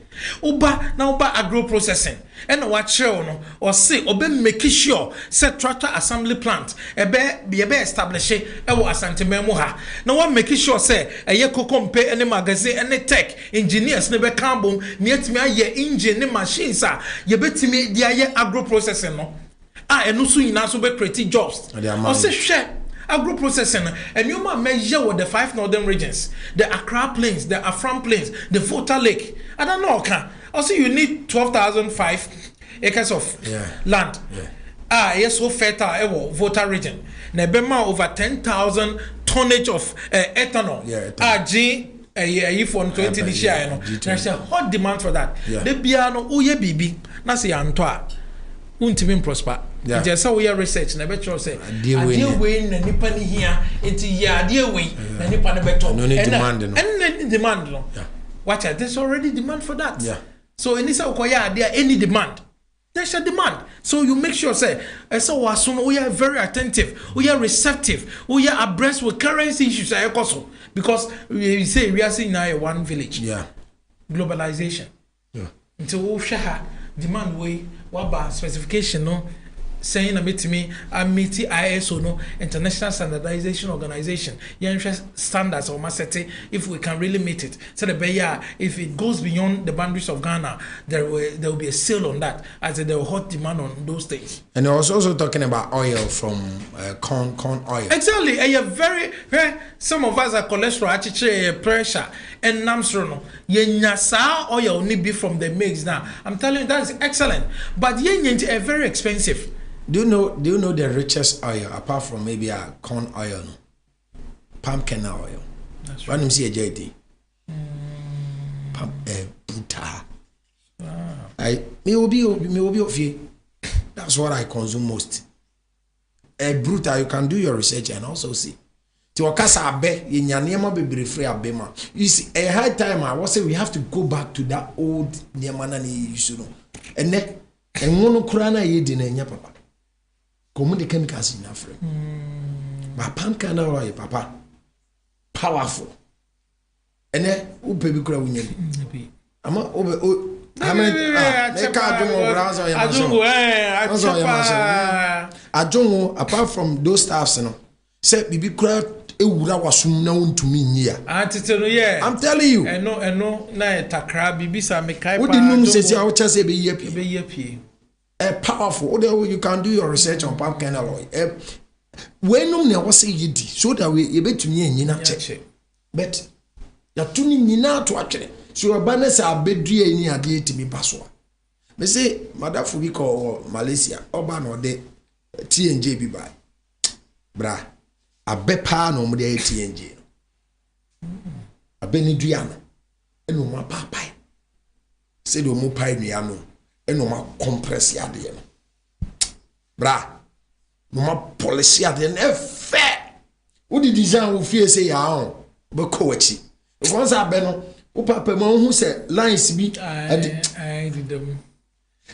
Uba now ba agro processing. And what no or say obe make sure set tractor assembly plant be establish asante memoha. Now one make sure say a compare any magazine any tech engineers never carbon near to me a engine ni machines ye beti me dia agro processing no and no so in also be create jobs or say share agro processing and you ma measure with the 5 northern regions, the Accra Plains, the Afram Plains, the Volta Lake. I don't know, okay. Also you need 12,005 acres of land. Yes, so fertile Volta region. Nebema over 10,000 tonnage of ethanol. For 20 this year, you know. There's a hot demand for that. The piano, uye bibi, na se antwa. Untimin prosper. Just so we are research na better say dear way na nipa ni here enti ya dear way na nipa na better no need demand no watch there's already demand for that so in this okoya there any demand there's a demand so you make sure say so wasun we are very attentive we are receptive we are abreast with currency issues because we say we are seeing now one village globalization until demand way waba specification no saying a meet me ISO no International Standardization Organization standards or masete if we can really meet it so the if it goes beyond the boundaries of Ghana there will be a sale on that as there will hot demand on those things. And
I was also talking about oil from corn oil.
Exactly, very some of us are cholesterol pressure and namsrono yenya oil need be from the mix now. I'm telling you that is excellent, but yenya are very expensive.
Do you know the richest oil apart from maybe a corn oil? No? Palm kernel oil. That's right. When you see a JD. Palm butter. Me will be of you. That's what I consume most. Bruta, you can do your research and also see. To wakasa abe yenyaniema be free abema. You see, a high time I was say we have to go back to that old niemana ni used to know. And then wono kurana ye di na nya papa. Common the chemicals in Africa. But palm kernel oil, papa, powerful. And then who baby cry when you I'm over. Ajongo, apart from those staffs, you know, said baby cry. I'm telling you.
No, na takra bibi sa mekai.
What did you say? I would just say be ye. Powerful. You can do your research on palm kernel oil. When no was say yidi, so that we able to check. But you're tuning in now to actually. So your banners are bedry any idea to be password. They say, Madam Fubiko or Malaysia, Oban or de TNJ be by. Bra, a bepa no more TNJ. A Benidriano, and no more papa. Say no more pie niano. No ma compress ya de bra no ma policy ya de na fe wo di design wo fie say ya on be ko wachi once abe no wo papa ma hu say lines bi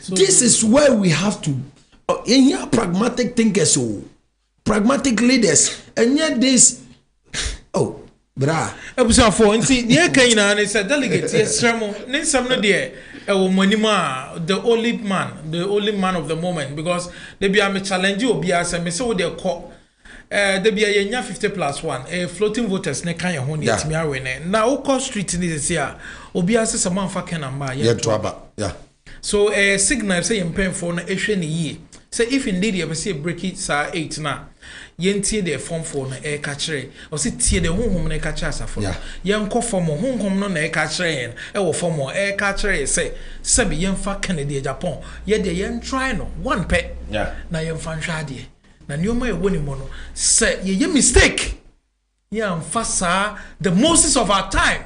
this is where we have to in here pragmatic thinkers pragmatic leaders and yet this bra
ebusa for nti ye kan na ne say delegate yesremo ne nsam no de the only man of the moment because they be a challenge obi as me say we dey call they be a 50+1 floating voters ne kan ye ho ne timi awe ne na wo street ni say a obi as some man fa kan amba
ye to aba
so signal say yempen for na ehwe ne yie say if indeed you say break it sa 8 na yentie the form for na e ka kire o se tie the honhom na e ka kire asafo yen ko form honhom no na e ka kire yen e wo form e ka kire say sabi yen fa Canada Japan ye de yen try no one pe na yen fa nhwa de na nioma e woni mo no say ye mistake yen fa sa the Moses of our time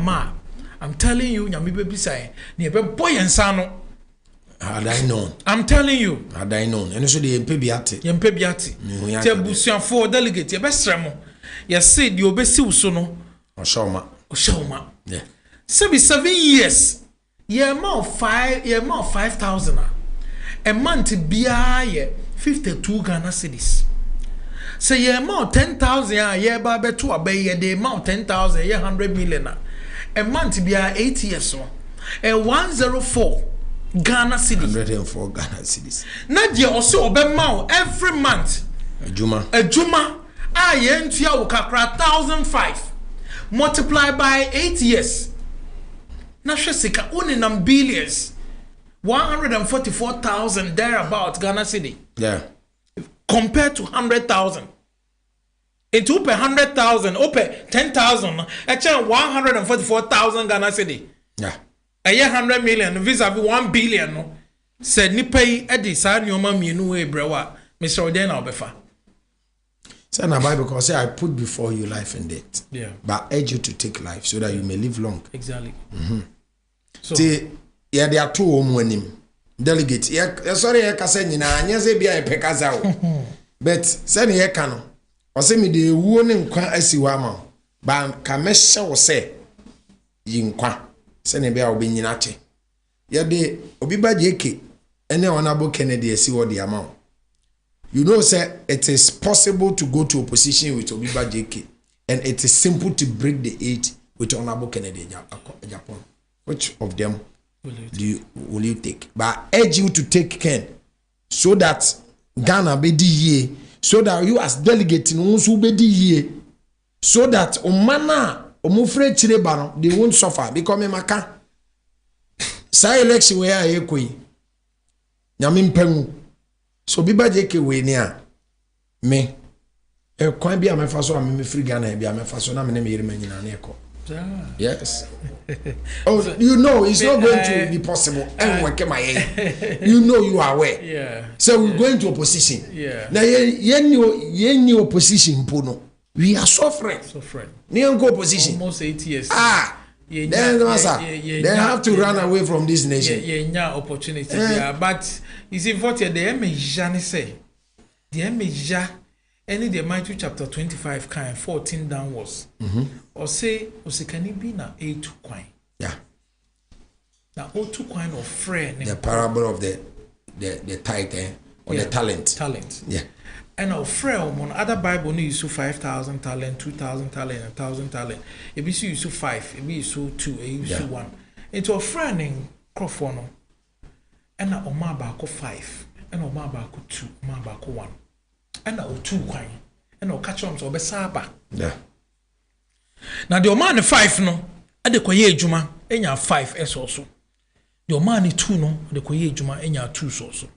ma I'm telling you nyame be bisai na e be boy yen sa no
had I known.
I'm telling you.
Had I known. And so the Yempebiati.
Tebusian for delegate. Your best remo. You said you obesi usono. Oshoma.
Yeah.
7 years. You're more 5,000. a month biya 52 Ghana cedis. Say ye amount 10,000 a year babe to a bay the amount 10,000 ye 100 million a month biya 8 years so a 104 Ghana cedis
104 Ghana cedis.
Nadia also obemao every month
a juma
ye ntua wo kakra 1,005 multiply by 8 years na hwe sika uninam billions 144,000 thereabout Ghana cedi.
Yeah.
Compared to 100,000. It up 100,000, up 10,000, actually 144,000 Ghana cedi.
Yeah.
A year 100 million vis-a-vis 1 billion. No. Said ni pay edi sa nyoma mienu we brewa. Mr. Odena obefa.
Say na Bible because say I put before you life and death.
Yeah.
But I urge you to take life so that you may live long.
Exactly.
So yeah, there are two women. Delegate, sorry, I can say nyina say bia pekaza o. But say ye ka no. O say me de wuo ne nkwa asiwa ma. Ba ka meshe wo say yinkwa. Say ne bia obenyina che. Ye de obi ba jeke ene honorable Kennedy asiwo de ama. You know say it is possible to go to opposition with Obi ba jeke and it is simple to break the eight with honorable Kennedy Agyapong. Which of them will you take? But I urge you to take Ken so that Ghana be ye, so that you as delegate who be ye, so that omana omufre chireba they won't suffer because me maka. Say election where I ekoi. Nyame mpemu. So biba jeke we nia me e kwan bia me fa so am me free Ghana bia me fa so na me ne me yire manyina na eko. Yes. Oh, you know it's not going to be possible. You know you are aware.
Yeah.
So we're going to opposition.
Yeah.
Now any opposition pono. We are suffering. Near opposition.
Almost 8 years.
Then they have to run away from this nation.
Yeah, opportunity. Yeah, but you see what the Emejane say. The Emeja any the Matthew chapter 25 kind 14 downwards. Or say can it be na A2 coin.
Yeah.
Now O2 coin of friend.
The parable of the tithe or the talent.
Talent.
Yeah.
And our friend on other Bible no use 5,000 talent, 2,000 talent, 1,000 talent. If you use 5, if you use 2, if you use 1. Into a friend in Crawford and a Oma Bako 5, and Oma Bako 2, Oma Bako 1. And our 2 coin, and our catch on so be saba.
Yeah.
Now the Oman 5 no, and the Koye Juma, and your 5 S also. The Oman 2 no, the Koye Juma, and your 2 also.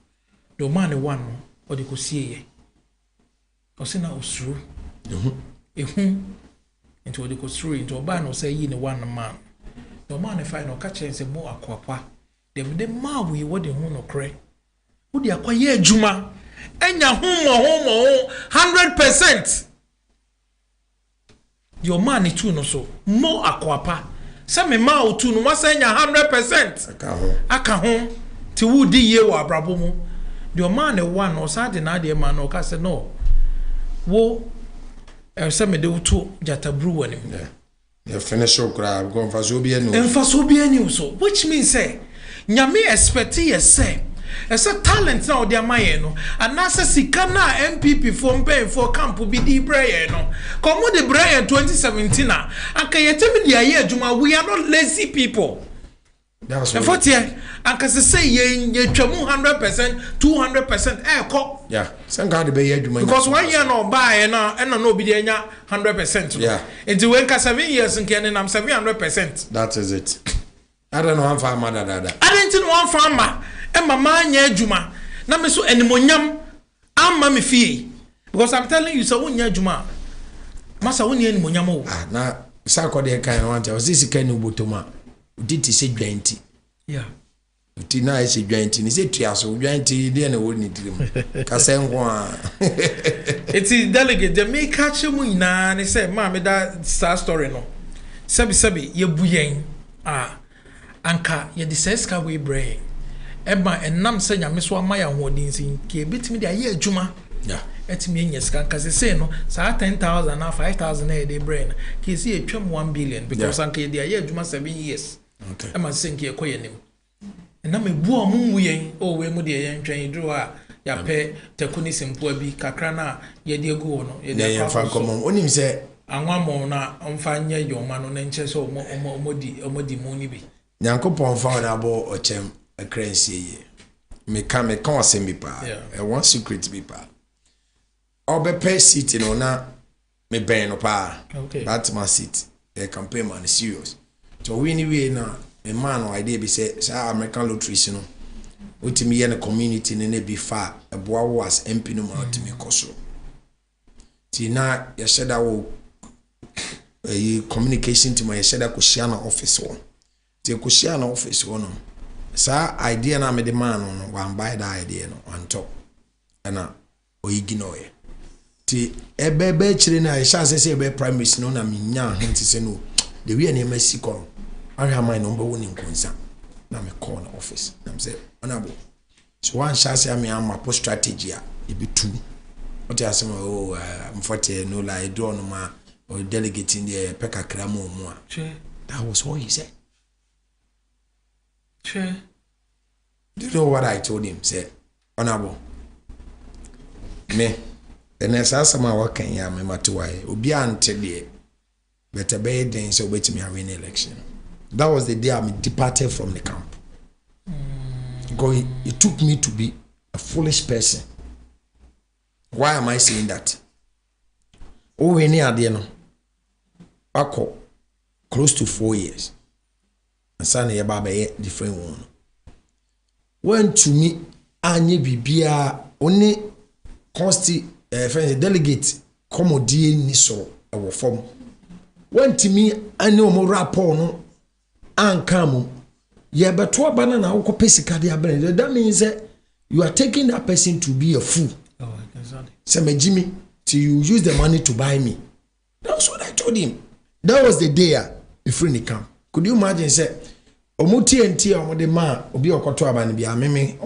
The Oman 1 no, or the Kosie. Osina osuru. Into the kosuru into a ban or say in one man. The man if I no catch and say more aquapa. The ma we what the hono cray. Would you acquire Juma? And your home 100%. Your money too no so more aquapa. Some ma too no was saying 100%. Aka home to would ye wa brabomo. Your man one or Saturday night the man or cast no. Wo some de to jata brew him.
Yeah. You finish your crab, go for so be any.
And for so be any so, which means say, Nyame expect ye say, as a talent now, dear Mayeno, and Nasa Sikana MPP from paying for camp will be the Brian. Come with the Brian 2017. And can you tell me the year, Juma? We are not lazy people.
That's
what. And can say ye 100%, 200%,
yeah. Some kind of be
because 1 year no buy and no be 100%.
Yeah.
Into when 7 years and can I'm 700%.
That is it. I don't know how farmer that.
I didn't know one farmer and my man ye Juma. Na me so enimonyam amma me fie. Because I'm telling you so wonya Juma. Masa wonya enimonyam o.
Na sako de kan want o sisi kan ubotoma. Diti se dwanti.
Yeah.
Ti na se dwanti ni se tuaso dwanti de na wo ni dirim. Ka se nko a.
It is delegate the make catch mu ina ni say ma me that star story no. Sebi ye buyen anka ye the seska we brain. Eba enam se nyame so ama ya hodin sin ke betimi de aye adwuma.
Yeah.
Etimi enye sika nka se say no sa 10,000 na 5,000 na de brain. Ke se etwam 1 billion because anka ye de aye adwuma 7 years.
Okay.
Ema se nke ekoye nim. na me bu omu yen o we mu de yen twen dru a ya pe tekuni simpo bi kakra na ye de egu wo no ye de
fa komom onim se
anwamo na omfa nye yoma no na nche so omodi mu ni bi
Nyankopon fa na abo ochem akransie ye me ka asem bi pa one secret bi pa obepe seat no na me ben no pa that's my seat the campaign man is serious so we na a man no idea be say American lotteries no utimi ye na community ne bi fa eboa was MP no ma utimi koso ti na ya sheda wo communication to my sheda ko share na office wo ti ko share na office wo no sa idea na me the man no wan buy that idea no on top na oyiginoi ti ebebe chire na ya sha say ebe primary no na minya hinti say no the way na masi ko I have my number one in concern. Now me call the office. I'm say, honorable. So one shall say me am my strategy. It be two. What you say? Oh, I'm 40. No lie. Do no ma or delegate in the peka kramo more. That was what he said.
Sure.
Do you know what I told him? Say, honorable. Me. The next answer my work can ya me matuai. Obi ante die. Better be then so wait me win election. That was the day I departed from the camp. Because it took me to be a foolish person. Why am I saying that? Oh, we near the end. I call close to 4 years. And son ya baba different one. When to me, Anye Bibia only consti delegate commodity niso our form. When to me, I know more rapport no. Ankamu ye beto abana na wo pesika de abana. That means that you are taking that person to be a fool.
Oh, exactly.
Say Jimmy, till you use the money to buy me. That's what I told him. That was the day before he come. Could you imagine say omuti enti omode ma obi okoto abana bia meme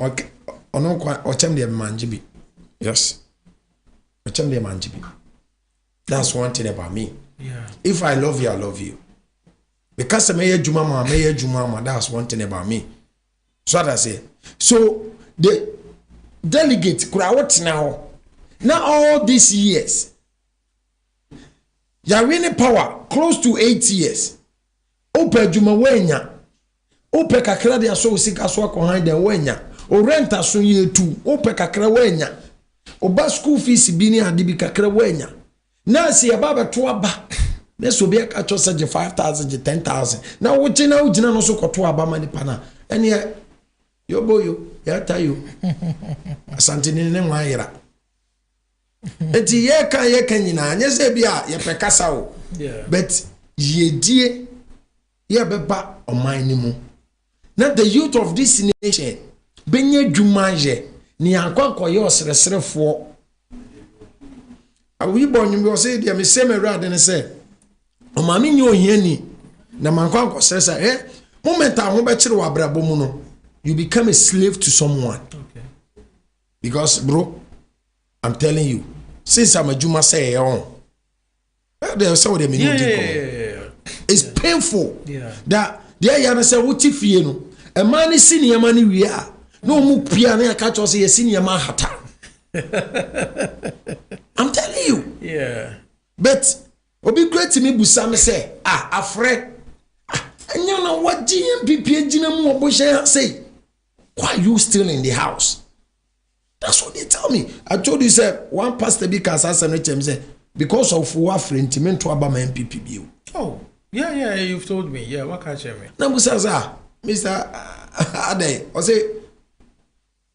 ono kwa ochem de manjibi. Yes. Ochem de manjibi. That's one thing about me.
Yeah.
If I love you, I love you. Because may Juma, that's one thing about me. So what I say. So the delegate what now? Now all these years, you are winning power close to 8 years. Ope Juma wenya, ope kakra de aso sika so akohan de wenya, o rent aso ye tu, ope kakra wenya, o ba school fees bi ni ade bi kakra wenya. Na si ya baba to aba. This will be a catch us 5,000, 10,000. Now, what you know, no so called to Abama Pana. And yet, your boy, I tell you, something in the Maira. It's ye can you know, yes, ye pecasao. But ye dear, ye beba or my name. Not the youth of this nation, Benye Jumaje, Nianqua Coyos, reserve for. A wee born you will say, dear Miss Semerad, and I say, o mami nyo hiani na mankwa nkosesa moment a ho be kire wa brabo mu no you become a slave to someone.
Okay.
Because bro, I'm telling you, since I'm a Juma say there's so they it's painful.
Yeah.
That there you say wuti fie no a man is senior money we are no mu pia na catch us say senior man hata. I'm telling you.
Yeah.
But obi great me busam say afre anya na waji MPP agina mu oboshe say why are you still in the house? That's what they tell me. I told you say one pastor be can say because of what friend meant to aba my MPP bill.
Oh yeah you've told me. Yeah, what catch me
na busaza Mr. Ade o say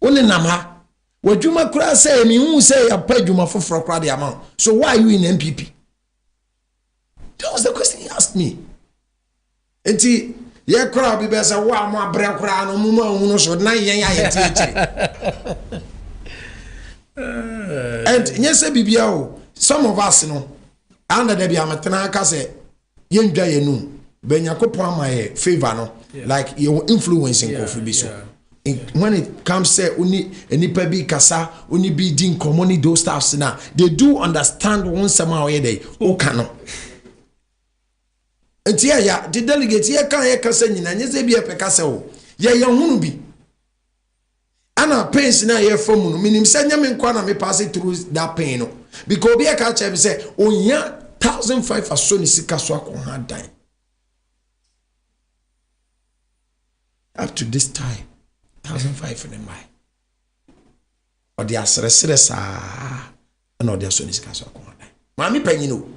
only nama wadwuma kura say me hu say ya pa dwuma foforo kura the amount. So why are you in MPP? That was the question he asked me. Enti ye kura bi be say wa mo abre kura no mu ma hu no so na yen ya yetire. And yes bibia o some of us no under the bia metena ka say yen dwa ye nu be nyakopon amaye favor no like your influence in coffee bi so. When it comes say only enipa bi kasa only bi din common those staffs now they do understand one somehow here they o cano. Enti ya the delegate ye kan ye kasa nyina nyese bi e peka se o ye hunu bi ana pains na ye from no minim say nyame nkwa na me pass through that pain no because obi aka che me say onya 1,500 aso ni sika so akon ha dan up to this time 1,500 in my or the asresere sa na odi aso ni sika so akon ha dan mami panyin no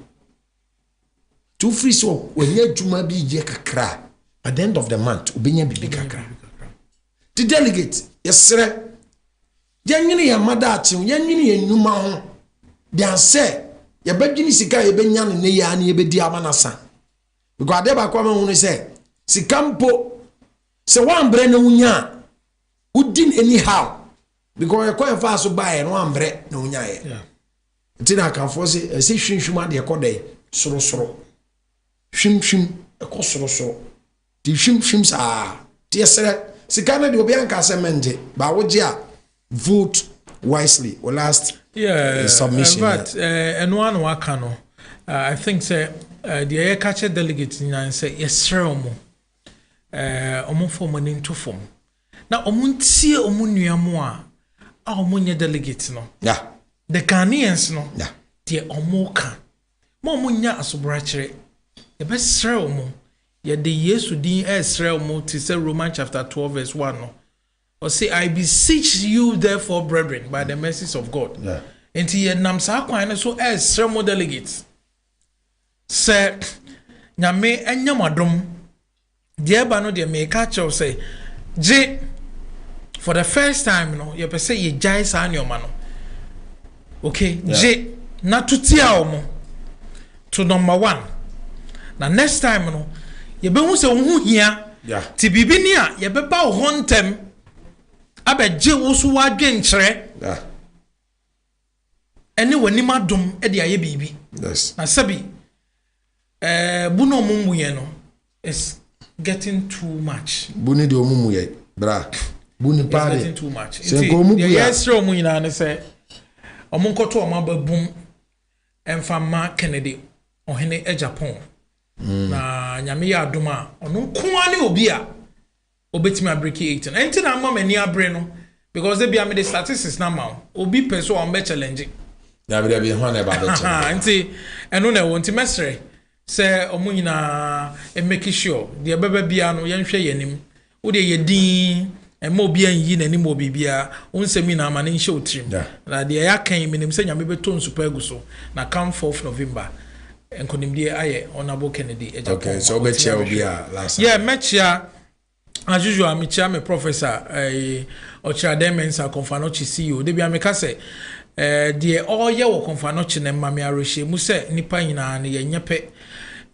two free so when you juma bi je kakra at the end of the month obinya bibi kakra the delegate yesre yanwini ya madachi yanwini ya nyuma ho dia say ye badwini sika ye benya ne ya na ye bedi amanasa because ade ba kwa ma hu say sika mpo se wan bre na unya udin anyhow because ye kwa fa so buy no wan bre na unya ye tina kan fo say hwinhwim ade kodai soro hwim ekosoro di hwim sa ti yesre sika na de obi anka semente ba woje a vote wisely or last submission
but and one wakano I think say the air catcher delegates and say yes omo form into form now omuntie omunuamo a omunye delegates no the Ghanaians no the omoka mo munya asobrachere e be sere omo ye de Yesu din sere omo to say Romans chapter 12 verse 1 no or say I beseech you therefore brethren by the mercies of God enti ye nam sa kwan so sere mo delegates say nyame enyamadom de ba no de me catch you say je for the first time no ye be say ye jai sa anyoma no okay je na tutia omo to number 1 na next time no ye be hu se hu hia ti bibini a ye be ba ho ntem abeje wo so wadwen kire ene wani madom e de aye bibi na sabi buno mumuye no is getting too much
buni de omumuye bra buni pare
getting too much se ko mu ya yesro mu nyina ne se omunkoto omababum emfama Kennedy ohene Agyapong na nyame ya adoma ono nkoa ne obi a obetimi abreki 18 enti na amma mani abre no because they be am the statistics na ma obi person on be challenge
ya be ho na ba be challenge
enti eno na wonti mesre se omunyina e make sure de beba bia no yenhwe yanim wo de yedin e mo bia yi na nim obi bia onsemi na ama ne nhwe otrim na de ya kan minim se nyame beto nsupa aguso na come 4th November enkonimdie aye honorable Kennedy Agyapong.
Okay, so be chia obi a last
mechia as usual me chia me professor Ochirademensa Konfanochi CEO de bia me ka se de oye wo Konfanochi na ma me arehye mu se nipa nyina na ye nyepe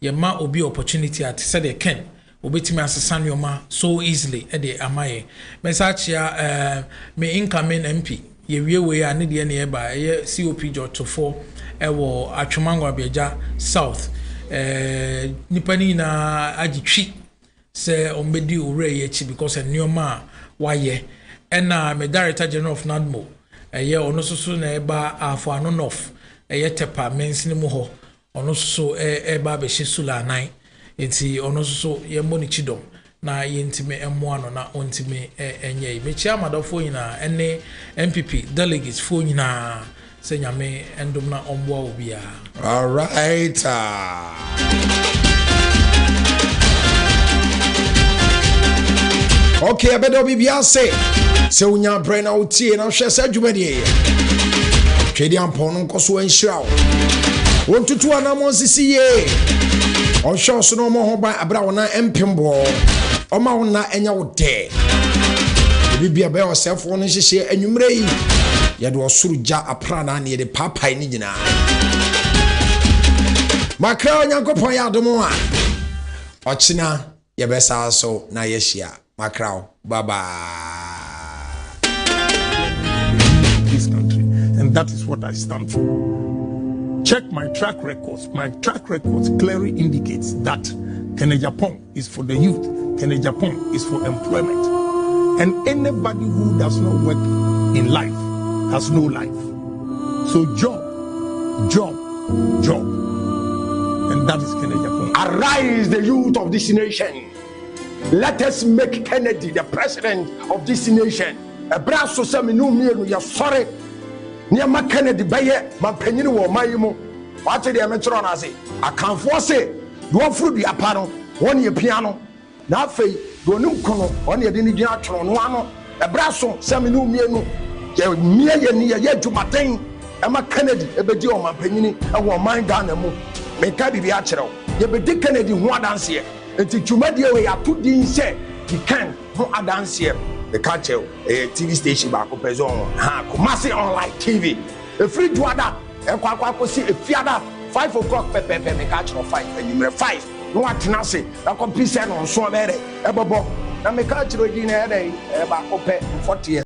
ye ma obi opportunity at se de ken obetimi asesa nyoma so easily e de amaye me sa chia me incoming MP ye wiewe a ne de na ye ba ye COP Jotofo ewo Atwemango Abeja South nipa ni na agitwi se ombedi ore ye chi because nyoma waye ena me director general of NADMO ye ono soso na eba afo anonof ye tepa mensini mu ho ono soso eba be shisula nan enti ono soso ye moni chidom na ye ntime emo ano na ontime enye me chia madofo nyina ene MPP delegates fo nyina se nyame endom na omboa obia.
All right. Okay, abedo bibia se unya brain na utie na hwe se adwumade twedi ampon no nkoso anhira wo ntutu anamon sisi ye o hwe so no mo ho ba abra wona empembo o ma wona enya wo de bibia be o sefo no hyehye anwumre yi ye de osuru ja apra na ne de papai ni nyina makra nyankopon ya domo a ochina ye be sa so na ye hia Macron, bye bye.
This country, and that is what I stand for. Check my track records. My track records clearly indicates that Agyapong is for the youth. Agyapong is for employment, and anybody who does not work in life has no life. So job, and that is Agyapong.
Arise, the youth of this nation. Let us make Kennedy the president of this nation. ɛbra so sɛ me no mienu yɛ sɔre nneɛma Kennedy bɛyɛ mampanyini wɔ ɔman yi mu wate deɛ mekyerɛ no ase akamfoɔ se duɔforo duapa no wɔne yɛ pia no na afei duonim ko no ɔne yɛde ne gyina atwerɛ no ano ɛbra so sɛ me no mienu yɛ mia yɛ ni yɛ adwumaden ɛma Kennedy ɛbɛdi ɔmampanyini ɛwɔ ɔman Ghana mu menka biribi akyerɛ wo yɛbɛdi Kennedy ho adanseɛ nti dwumadie wɔ yɛato din sɛ the can ho adanseɛ meka kyerɛ wo TV station baako pɛ sɛ ɔho Kumasi online TV ɛfiri dwoada ɛkɔ akɔsi efiada 5 o'clock pɛpɛpɛ meka kyerɛ 5 anwummerɛ 5 na watena ase akɔpi sɛ no nso bɛrɛ ɛbɛbɔ na meka kyerɛ di na ɛdɛ baako pɛ 40